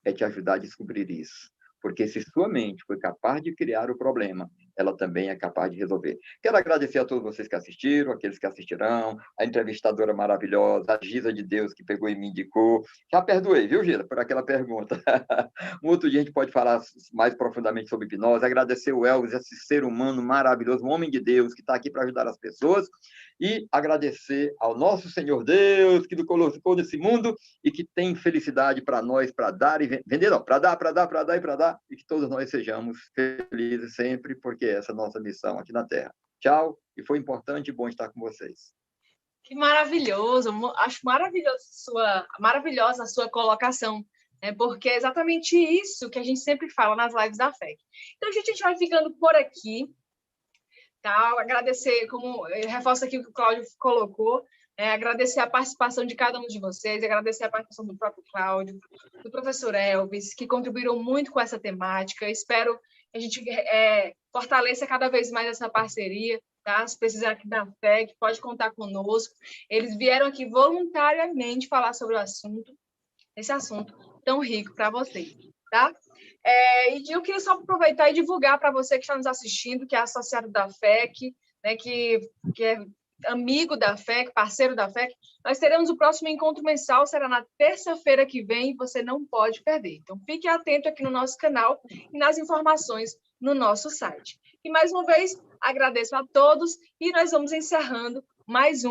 C: é te ajudar a descobrir isso. Porque se sua mente foi capaz de criar o problema, ela também é capaz de resolver. Quero agradecer a todos vocês que assistiram, aqueles que assistirão, a entrevistadora maravilhosa, a Giza de Deus, que pegou e me indicou. Já perdoei, viu, Giza, por aquela pergunta. Um outro dia a gente pode falar mais profundamente sobre hipnose. Agradecer o Elvis, esse ser humano maravilhoso, um homem de Deus, que está aqui para ajudar as pessoas. E agradecer ao nosso Senhor Deus, que nos colocou nesse mundo e que tem felicidade para nós, para dar e vender, não, para dar, e que todos nós sejamos felizes sempre, porque essa é a nossa missão aqui na Terra. Tchau, e foi importante e bom estar com vocês.
A: Que maravilhoso, acho maravilhosa a sua colocação, né? Porque é exatamente isso que a gente sempre fala nas lives da FEC. Então, gente, a gente vai ficando por aqui, tá? Agradecer, como eu reforço aqui o que o Cláudio colocou, agradecer a participação de cada um de vocês, agradecer a participação do próprio Cláudio, do professor Elvis, que contribuíram muito com essa temática. Espero que a gente fortaleça cada vez mais essa parceria, tá? Se precisar aqui da FEC, pode contar conosco. Eles vieram aqui voluntariamente falar sobre o assunto, esse assunto tão rico para vocês, tá? E eu queria só aproveitar e divulgar para você que está nos assistindo, que é associado da FEC, né, que é amigo da FEC, parceiro da FEC, nós teremos o próximo encontro mensal, será na terça-feira que vem, você não pode perder. Então, fique atento aqui no nosso canal e nas informações no nosso site. E, mais uma vez, agradeço a todos e nós vamos encerrando mais um